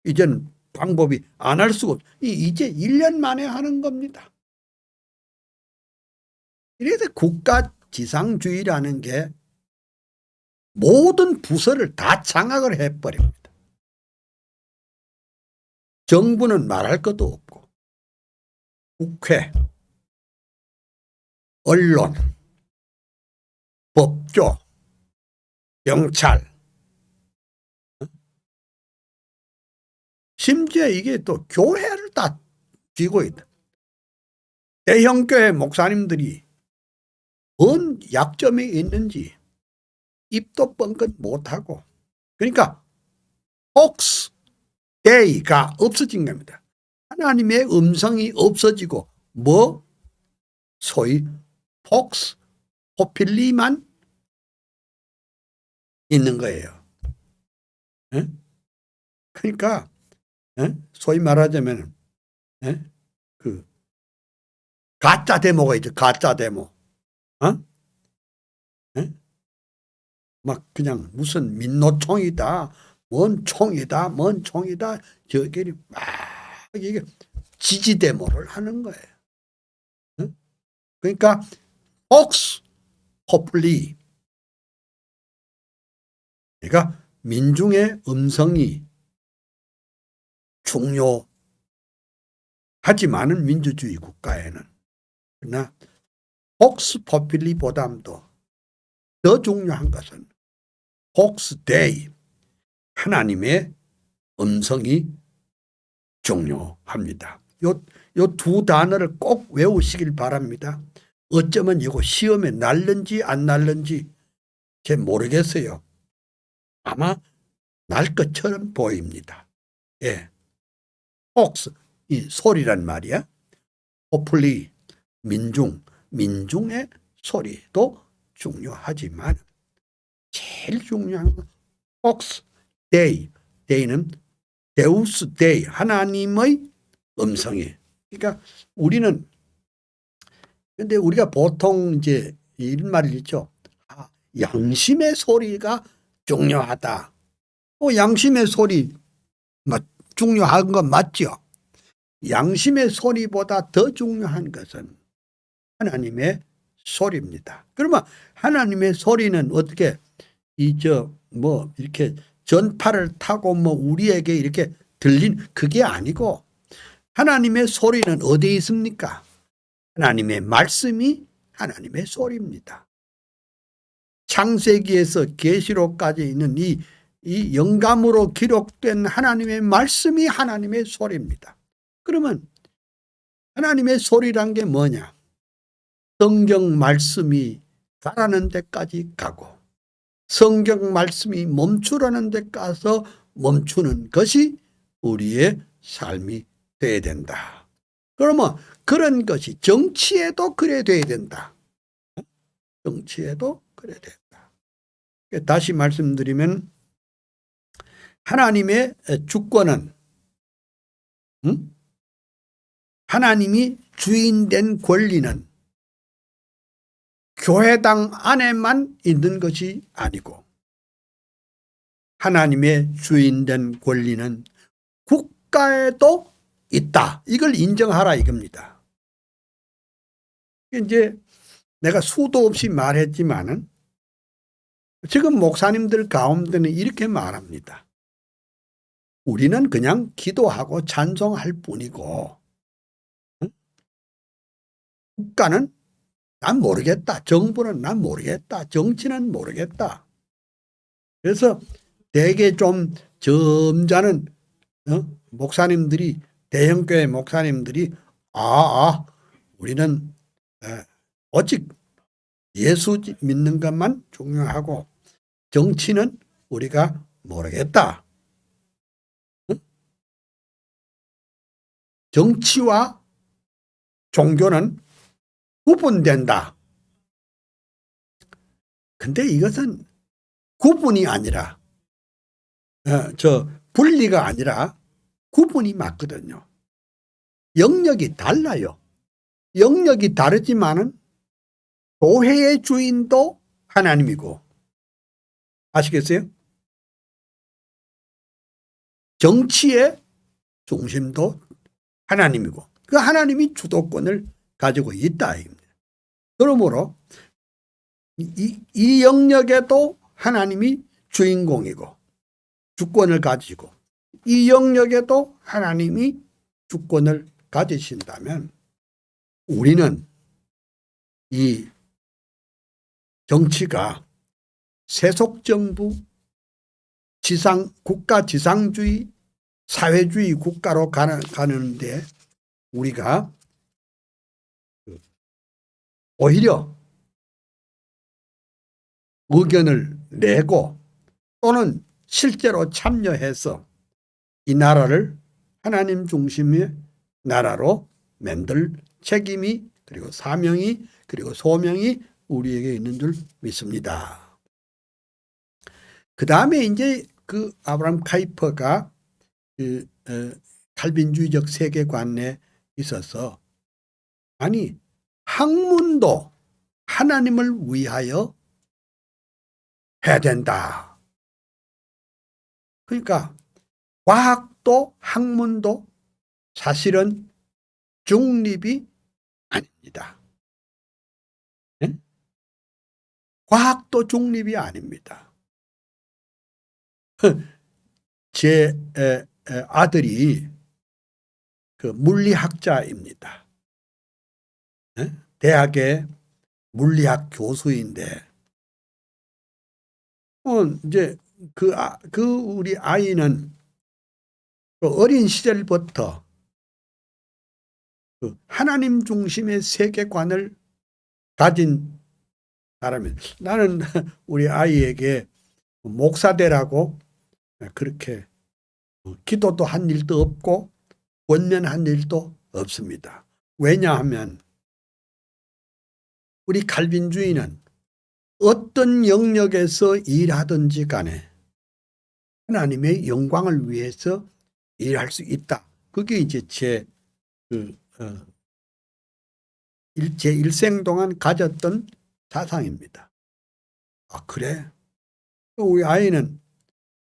Speaker 1: 이제는 방법이 안 할 수가 없어. 이제 1년 만에 하는 겁니다. 이래서 국가 지상주의라는 게 모든 부서를 다 장악을 해버립니다. 정부는 말할 것도 없고, 국회, 언론, 법조, 경찰, 심지어 이게 또 교회를 다 쥐고 있다. 대형 교회 목사님들이 뭔 약점이 있는지 입도 뻥끗 못하고, 그러니까 옥스 데이가 없어진 겁니다. 하나님의 음성이 없어지고 소위 폭스 포필리만 있는 거예요. 그러니까 소위 말하자면 가짜 데모가 있죠. 가짜 데모. 막 그냥 무슨 민노총이다, 뭔 총이다, 저끼리 막 이게 지지 데모를 하는 거예요. 응? 그러니까 폭스 포플리, 그러니까 민중의 음성이 중요하지만은 민주주의 국가에는, 그러나 폭스 포퓰리보다도 더 중요한 것은 폭스 데이, 하나님의 음성이 중요합니다. 요 두 단어를 꼭 외우시길 바랍니다. 어쩌면 이거 시험에 날는지 안 날는지 잘 모르겠어요. 아마 날 것처럼 보입니다. 예. 폭스, 이 소리란 말이야. 포플리, 민중의 소리도 중요하지만 제일 중요한 건 폭스 데이, 데이는 데우스 데이, 하나님의 음성이. 그러니까 우리는, 근데 우리가 보통 이제 이런 말이 있죠. 양심의 소리가 중요하다. 양심의 소리 중요한 건 맞죠. 양심의 소리보다 더 중요한 것은 하나님의 소리입니다. 그러면 하나님의 소리는 어떻게 이렇게 전파를 타고 우리에게 이렇게 들린 그게 아니고, 하나님의 소리는 어디에 있습니까? 하나님의 말씀이 하나님의 소리입니다. 창세기에서 계시록까지 있는 이 영감으로 기록된 하나님의 말씀이 하나님의 소리입니다. 그러면 하나님의 소리란 게 뭐냐? 성경 말씀이 가라는 데까지 가고 성경 말씀이 멈추라는 데 가서 멈추는 것이 우리의 삶이 돼야 된다. 그러면 그런 것이 정치에도 그래 돼야 된다. 정치에도 그래 된다. 다시 말씀드리면 하나님의 주권은 하나님이 주인된 권리는 교회당 안에만 있는 것이 아니고 하나님의 주인된 권리는 국가에도 있다. 이걸 인정하라 이겁니다. 이제 내가 수도 없이 말했지만은 지금 목사님들 가운데는 이렇게 말합니다. 우리는 그냥 기도하고 찬송할 뿐이고 국가는 난 모르겠다. 정부는 난 모르겠다. 정치는 모르겠다. 그래서 되게 좀 점잖은 목사님들이, 대형교회 목사님들이 우리는 오직 예수 믿는 것만 중요하고 정치는 우리가 모르겠다. 정치와 종교는 구분된다. 근데 이것은 구분이 아니라 분리가 아니라 구분이 맞거든요. 영역이 달라요. 영역이 다르지만은 교회의 주인도 하나님이고, 아시겠어요? 정치의 중심도 하나님이고 그 하나님이 주도권을 가지고 있다. 그러므로 이 영역에도 하나님이 주인공이고 주권을 가지고 이 영역에도 하나님이 주권을 가지신다면 우리는 이 정치가 세속정부, 국가 지상주의, 사회주의 국가로 가는데 우리가 오히려 의견을 내고 또는 실제로 참여해서 이 나라를 하나님 중심의 나라로 만들 책임이, 그리고 사명이, 그리고 소명이 우리에게 있는 줄 믿습니다. 그 다음에 이제 그 아브라함 카이퍼가 칼빈주의적 세계관에 있어서 학문도 하나님을 위하여 해야 된다. 그러니까 과학도 학문도 사실은 중립이 아닙니다. 예? 과학도 중립이 아닙니다. 제 아들이 그 물리학자입니다. 예? 대학의 물리학 교수인데, 이제 그 우리 아이는 그 어린 시절부터 그 하나님 중심의 세계관을 가진 사람이에요. 나는 우리 아이에게 목사 되라고 그렇게 기도도 한 일도 없고 권면한 일도 없습니다. 왜냐하면 우리 칼빈주의는 어떤 영역에서 일하든지 간에 하나님의 영광을 위해서 일할 수 있다. 그게 이제 제 일생 동안 가졌던 사상입니다. 아, 그래? 우리 아이는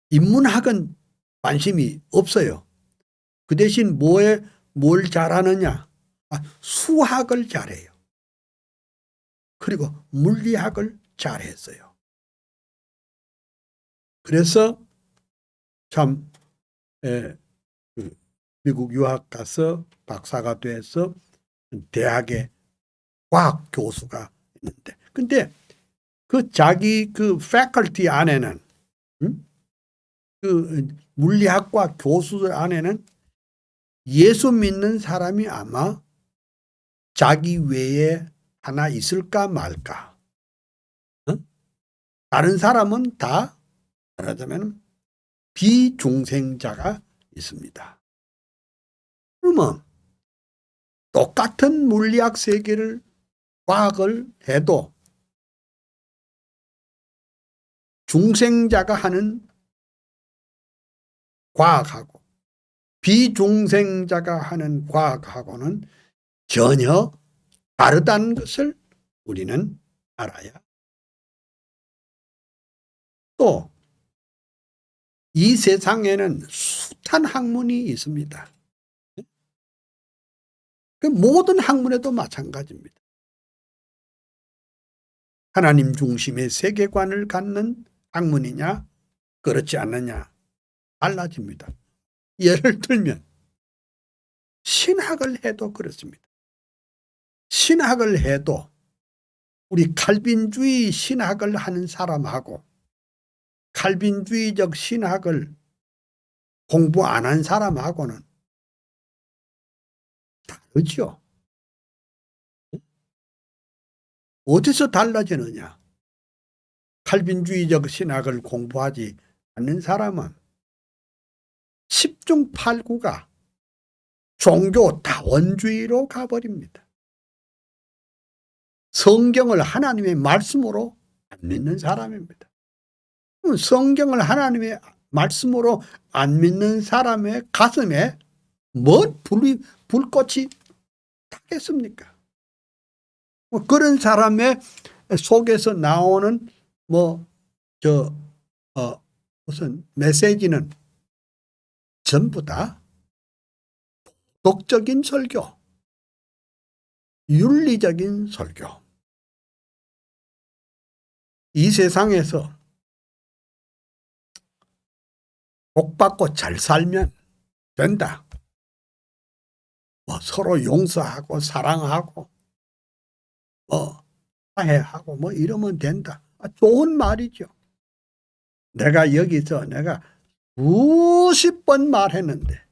Speaker 1: 인문학은 관심이 없어요. 그 대신 뭘 잘하느냐? 수학을 잘해요. 그리고 물리학을 잘했어요. 그래서 참 미국 유학 가서 박사가 돼서 대학의 과학 교수가 있는데, 근데 그 자기 그 패컬티 안에는 그 물리학과 교수들 안에는 예수 믿는 사람이 아마 자기 외에 하나 있을까 말까. 다른 사람은 다 말하자면 비중생자가 있습니다. 그러면 똑같은 물리학 세계를 과학을 해도 중생자가 하는 과학하고 비중생자가 하는 과학하고는 전혀 다르다는 것을 우리는 알아야. 또 이 세상에는 숱한 학문이 있습니다. 그 모든 학문에도 마찬가지입니다. 하나님 중심의 세계관을 갖는 학문이냐 그렇지 않느냐 달라집니다. 예를 들면 신학을 해도 그렇습니다. 신학을 해도 우리 칼빈주의 신학을 하는 사람하고 칼빈주의적 신학을 공부 안 한 사람하고는 다르죠. 어디서 달라지느냐? 칼빈주의적 신학을 공부하지 않는 사람은 10중 8구가 종교 다원주의로 가버립니다. 성경을 하나님의 말씀으로 안 믿는 사람입니다. 성경을 하나님의 말씀으로 안 믿는 사람의 가슴에 뭔 불꽃이 타겠습니까? 그런 사람의 속에서 나오는 무슨 메시지는 전부 다 도덕적인 설교, 윤리적인 설교. 이 세상에서 복받고 잘 살면 된다. 서로 용서하고 사랑하고 화해하고 이러면 된다. 좋은 말이죠. 내가 여기서 내가 수십 번 말했는데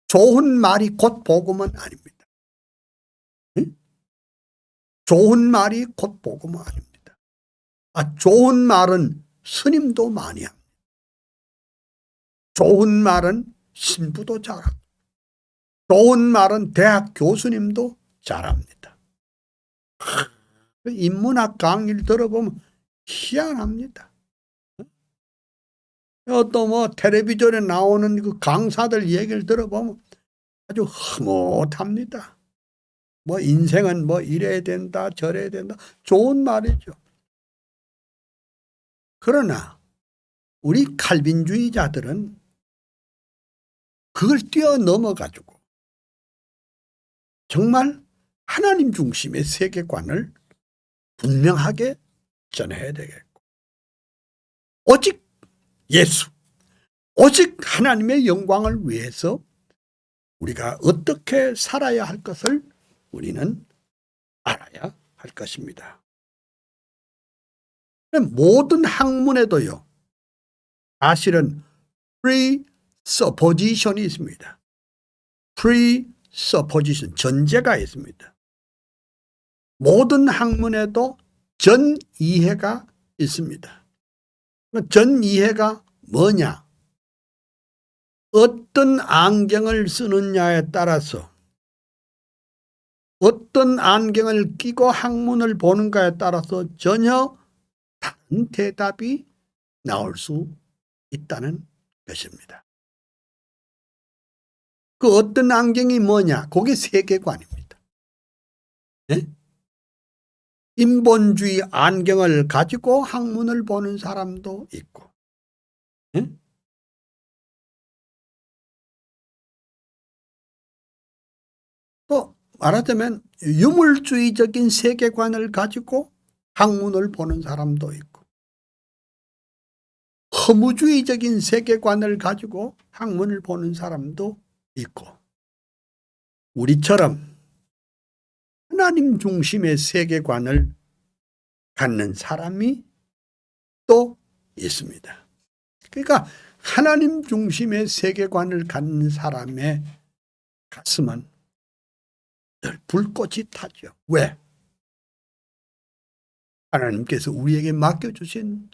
Speaker 1: 좋은 말이 곧 복음은 아닙니다. 응? 좋은 말이 곧 복음은 아닙니다. 좋은 말은 스님도 많이 합니다. 좋은 말은 신부도 잘합니다. 좋은 말은 대학 교수님도 잘합니다. 인문학 강의를 들어보면 희한합니다. 또 텔레비전에 나오는 그 강사들 얘기를 들어보면 아주 흐뭇합니다. 인생은 이래야 된다 저래야 된다. 좋은 말이죠. 그러나 우리 칼빈주의자들은 그걸 뛰어넘어 가지고 정말 하나님 중심의 세계관을 분명하게 전해야 되겠고, 오직 예수, 오직 하나님의 영광을 위해서 우리가 어떻게 살아야 할 것을 우리는 알아야 할 것입니다. 모든 학문에도요, 사실은 presupposition이 있습니다. presupposition, 전제가 있습니다. 모든 학문에도 전이해가 있습니다. 전이해가 뭐냐? 어떤 안경을 쓰느냐에 따라서, 어떤 안경을 끼고 학문을 보는가에 따라서 전혀 다른 대답이 나올 수 있다는 것입니다. 그 어떤 안경이 뭐냐? 그게 세계관입니다. 네? 인본주의 안경을 가지고 학문을 보는 사람도 있고, 네? 또 말하자면 유물주의적인 세계관을 가지고 학문을 보는 사람도 있고, 허무주의적인 세계관을 가지고 학문을 보는 사람도 있고, 우리처럼 하나님 중심의 세계관을 갖는 사람이 또 있습니다. 그러니까 하나님 중심의 세계관을 갖는 사람의 가슴은 늘 불꽃이 타죠. 왜? 하나님께서 우리에게 맡겨주신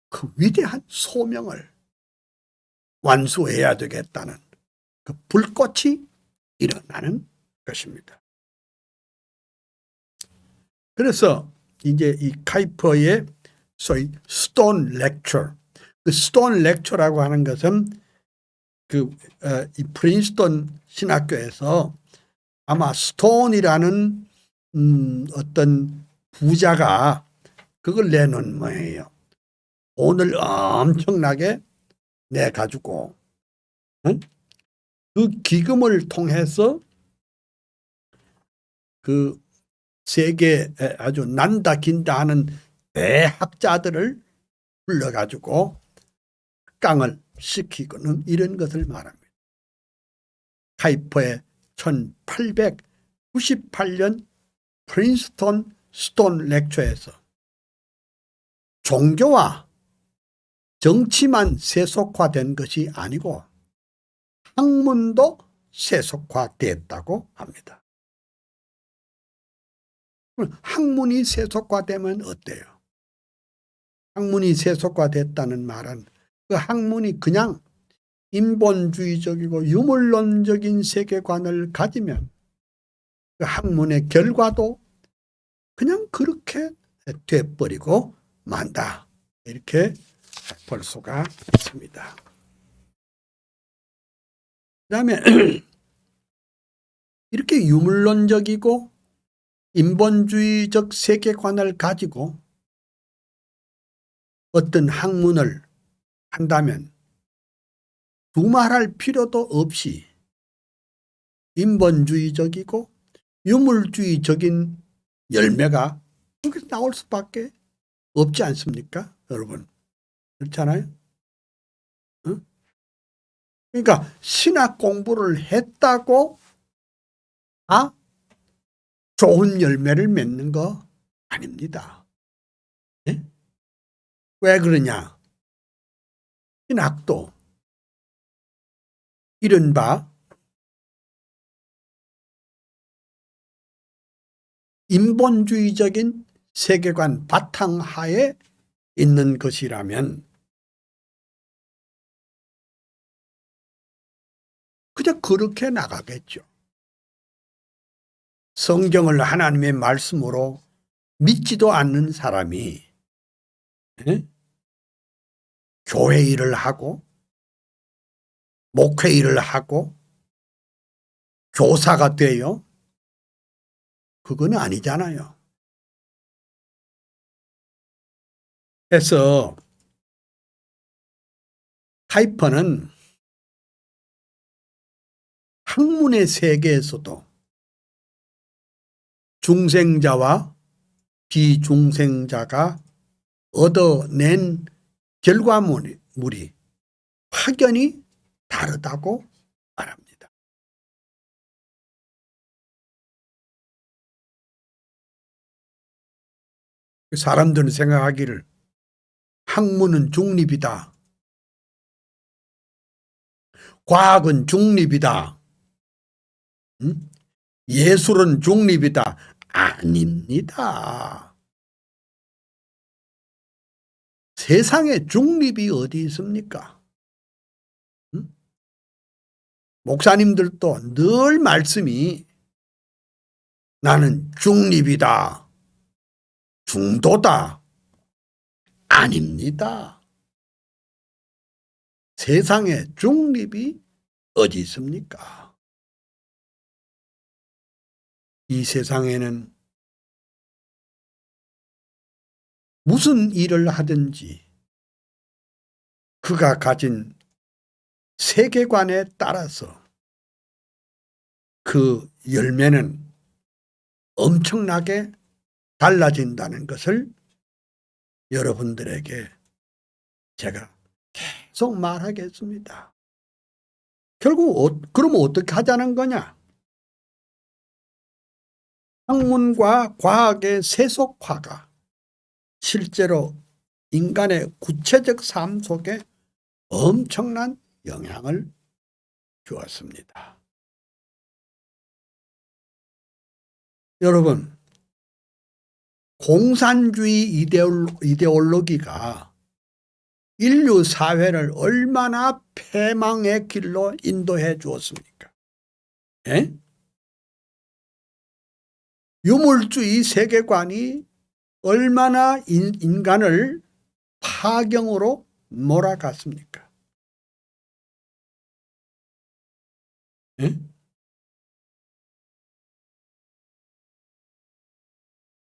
Speaker 1: 그 위대한 소명을 완수해야 되겠다는 그 불꽃이 일어나는 것입니다. 그래서 이제 이 카이퍼의 소위 스톤 렉처, 그 스톤 렉처라고 하는 것은 이 프린스턴 신학교에서 아마 스톤이라는 어떤 부자가 그걸 내놓은 모양이에요. 돈을 엄청나게 내가지고, 응? 그 기금을 통해서 그 세계에 아주 난다 긴다 하는 대학자들을 불러가지고 깡을 시키고는 이런 것을 말합니다. 카이퍼의 1898년 프린스턴 스톤 렉처에서 종교와 정치만 세속화된 것이 아니고 학문도 세속화됐다고 합니다. 학문이 세속화되면 어때요? 학문이 세속화됐다는 말은 그 학문이 그냥 인본주의적이고 유물론적인 세계관을 가지면 그 학문의 결과도 그냥 그렇게 돼버리고 만다. 이렇게 볼 수가 있습니다. 그 다음에 이렇게 유물론적이고 인본주의적 세계관을 가지고 어떤 학문을 한다면 두말할 필요도 없이 인본주의적이고 유물주의적인 열매가 여기서 나올 수밖에 없지 않습니까? 여러분. 그렇잖아요? 응? 그러니까 신학 공부를 했다고 다 좋은 열매를 맺는 거 아닙니다. 네? 왜 그러냐? 신학도 이른바 인본주의적인 세계관 바탕하에 있는 것이라면 그냥 그렇게 나가겠죠. 성경을 하나님의 말씀으로 믿지도 않는 사람이 교회 일을 하고 목회 일을 하고 교사가 돼요? 그건 아니잖아요. 그래서 카이퍼는 학문의 세계에서도 중생자와 비중생자가 얻어낸 결과물이 확연히 다르다고 말합니다. 사람들은 생각하기를 학문은 중립이다. 과학은 중립이다. 예술은 중립이다. 아닙니다. 세상에 중립이 어디 있습니까? 목사님들도 늘 말씀이 나는 중립이다. 중도다. 아닙니다. 세상에 중립이 어디 있습니까? 이 세상에는 무슨 일을 하든지 그가 가진 세계관에 따라서 그 열매는 엄청나게 달라진다는 것을 여러분들에게 제가 계속 말하겠습니다. 결국 그러면 어떻게 하자는 거냐? 학문과 과학의 세속화가 실제로 인간의 구체적 삶 속에 엄청난 영향을 주었습니다. 여러분, 공산주의 이데올로기가 인류 사회를 얼마나 패망의 길로 인도해 주었습니까? 예? 유물주의 세계관이 얼마나 인간을 파경으로 몰아갔습니까? 예?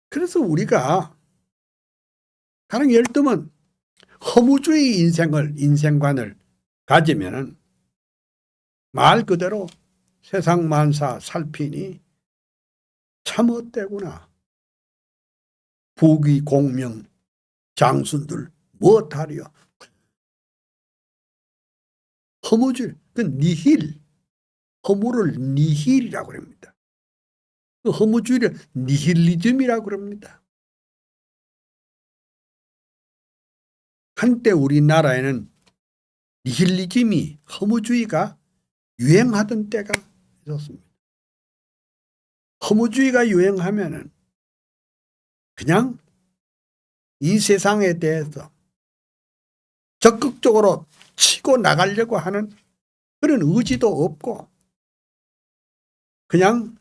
Speaker 1: 그래서 우리가 가령 예를 들면 허무주의 인생관을 가지면은 말 그대로 세상 만사 살피니 참 헛되구나. 부귀 공명 장순들 무엇하리요. 허무주의, 그 니힐, 허무를 니힐이라고 합니다. 그 허무주의를 니힐리즘이라고 그럽니다. 한때 우리나라에는 니힐리즘이 허무주의가 유행하던 때가 있었습니다. 허무주의가 유행하면은 그냥 이 세상에 대해서 적극적으로 치고 나가려고 하는 그런 의지도 없고 그냥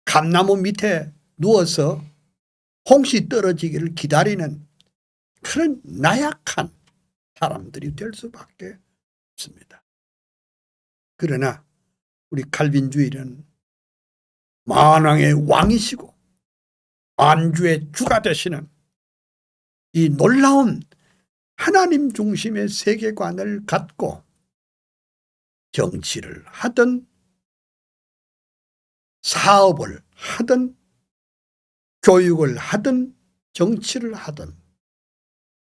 Speaker 1: 감나무 밑에 누워서 홍시 떨어지기를 기다리는 그런 나약한 사람들이 될 수밖에 없습니다. 그러나 우리 칼빈주의는 만왕의 왕이시고 만주의 주가 되시는 이 놀라운 하나님 중심의 세계관을 갖고 정치를 하든 사업을 하든 교육을 하든 정치를 하든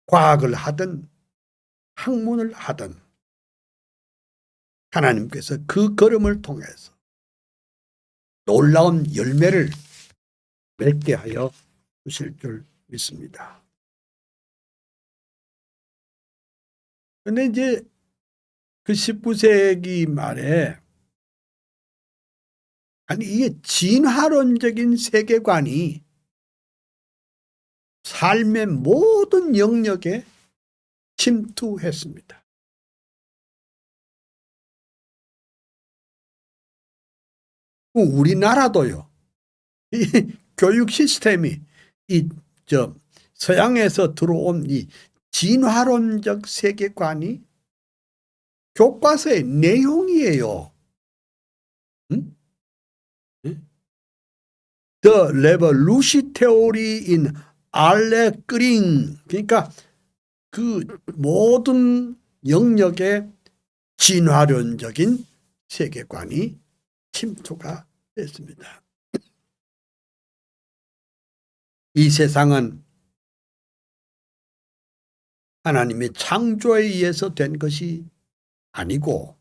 Speaker 1: 과학을 하든 학문을 하든 하나님께서 그 걸음을 통해서 놀라운 열매를 맺게 하여 주실 줄 믿습니다. 그런데 이제 그 19세기 말에 아니 이게 진화론적인 세계관이 삶의 모든 영역에 침투했습니다. 우리나라도요. 이 교육 시스템이 서양에서 들어온 이 진화론적 세계관이 교과서의 내용이에요. 응? The Revolution Theory in Arlecchering. 그러니까 그 모든 영역에 진화론적인 세계관이 침투가 됐습니다. 이 세상은 하나님의 창조에 의해서 된 것이 아니고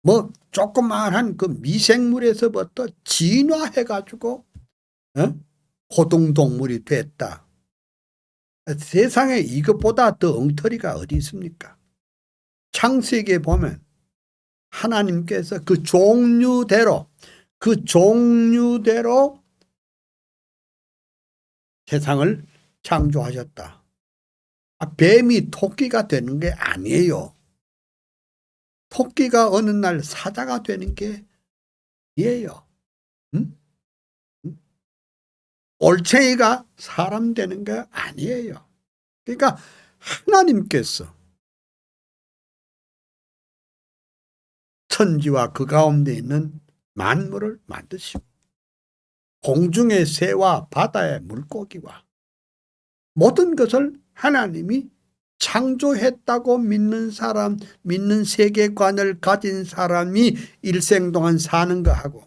Speaker 1: 뭐 조그마한 그 미생물에서부터 진화해가지고 고등동물이 됐다. 세상에 이것보다 더 엉터리가 어디 있습니까? 창세기에 보면 하나님께서 그 종류대로 세상을 창조하셨다. 뱀이 토끼가 되는 게 아니에요. 토끼가 어느 날 사자가 되는 게 아니에요. 올챙이가 사람 되는 게 아니에요. 그러니까 하나님께서 천지와 그 가운데 있는 만물을 만드시고 공중의 새와 바다의 물고기와 모든 것을 하나님이 창조했다고 믿는 사람, 믿는 세계관을 가진 사람이 일생 동안 사는 거하고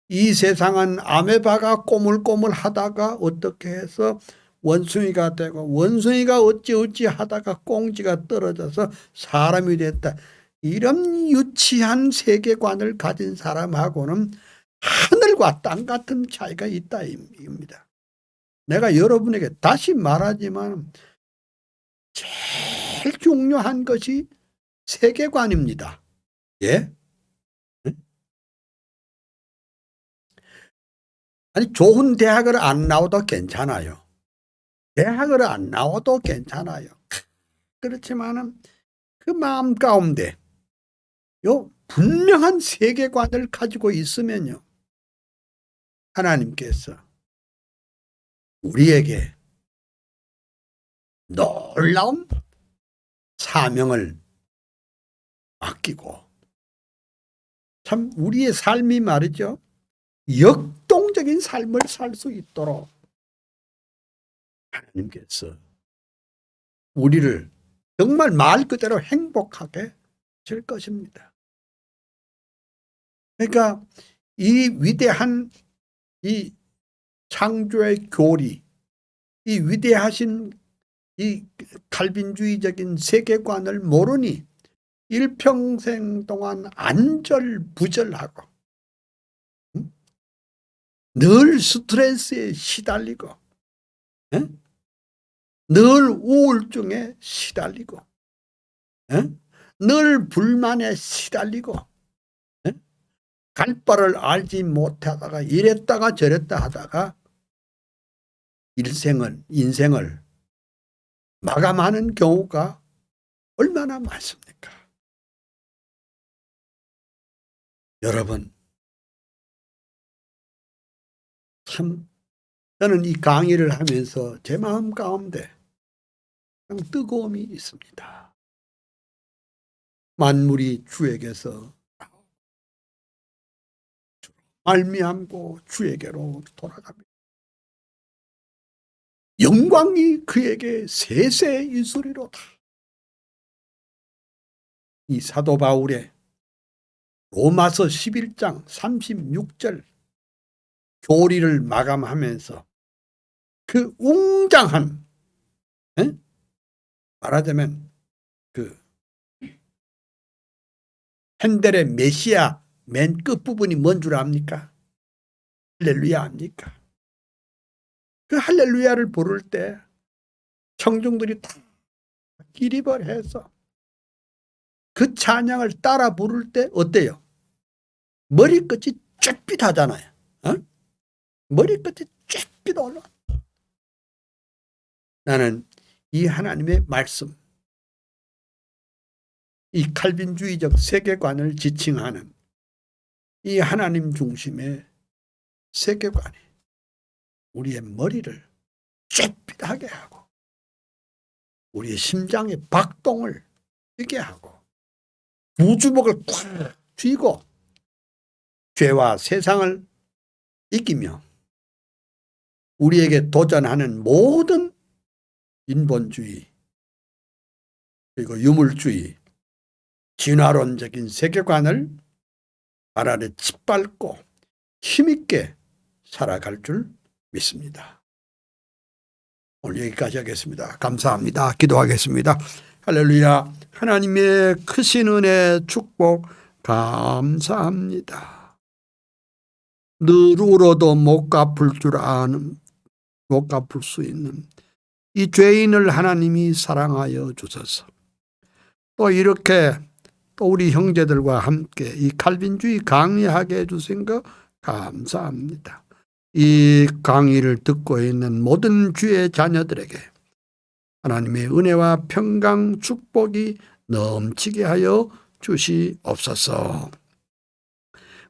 Speaker 1: 이 세상은 아메바가 꼬물꼬물 하다가 어떻게 해서 원숭이가 되고 원숭이가 어찌어찌 하다가 꽁지가 떨어져서 사람이 됐다. 이런 유치한 세계관을 가진 사람하고는 하늘과 땅 같은 차이가 있다 입니다. 내가 여러분에게 다시 말하지만 제일 중요한 것이 세계관입니다. 예? 아니 좋은 대학을 안 나와도 괜찮아요. 대학을 안 나와도 괜찮아요. 그렇지만은 그 마음 가운데 요 분명한 세계관을 가지고 있으면요. 하나님께서 우리에게 놀라운 사명을 맡기고 참 우리의 삶이 말이죠. 역동적인 삶을 살 수 있도록 하나님께서 우리를 정말 말 그대로 행복하게 하실 것입니다. 그러니까 이 위대한 이 창조의 교리, 이 위대하신 이 칼빈주의적인 세계관을 모르니 일평생 동안 안절부절하고 늘 스트레스에 시달리고 늘 우울증에 시달리고 늘 불만에 시달리고 갈 바를 알지 못하다가 이랬다가 저랬다 하다가 인생을 마감하는 경우가 얼마나 많습니까? 여러분, 참 저는 이 강의를 하면서 제 마음 가운데 뜨거움이 있습니다. 만물이 주에게서 말미암고 주에게로 돌아갑니다. 영광이 그에게 세세 이수리로다. 이 사도 바울의 로마서 11장 36절 교리를 마감하면서 그 웅장한 말하자면 그 핸델의 메시아 맨 끝부분이 뭔 줄 압니까? 할렐루야 압니까? 그 할렐루야를 부를 때 청중들이 다 기립을 해서 그 찬양을 따라 부를 때 어때요? 머리끝이 쭈삣하잖아요. 머리끝이 쭈삣 올라. 나는 이 하나님의 말씀, 이 칼빈주의적 세계관을 지칭하는 이 하나님 중심의 세계관이 우리의 머리를 쭈삣하게 하고 우리의 심장의 박동을 뛰게 하고 부주먹을 꽉 쥐고 죄와 세상을 이기며 우리에게 도전하는 모든 인본주의 그리고 유물주의 진화론적인 세계관을 발 아래 짓밟고 힘있게 살아갈 줄 믿습니다. 오늘 여기까지 하겠습니다. 감사합니다. 기도하겠습니다. 할렐루야. 하나님의 크신 은혜 축복 감사합니다. 늘 울어도 못 갚을 줄 아는, 못 갚을 수 있는 이 죄인을 하나님이 사랑하여 주셔서 또 이렇게 또 우리 형제들과 함께 이 칼빈주의 강의하게 해주신 것 감사합니다. 이 강의를 듣고 있는 모든 주의 자녀들에게 하나님의 은혜와 평강 축복이 넘치게 하여 주시옵소서.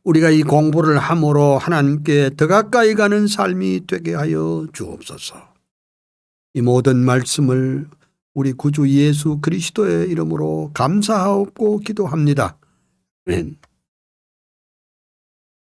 Speaker 1: 우리가 이 공부를 함으로 하나님께 더 가까이 가는 삶이 되게 하여 주옵소서. 이 모든 말씀을 우리 구주 예수 그리스도의 이름으로 감사하옵고 기도합니다. 아멘.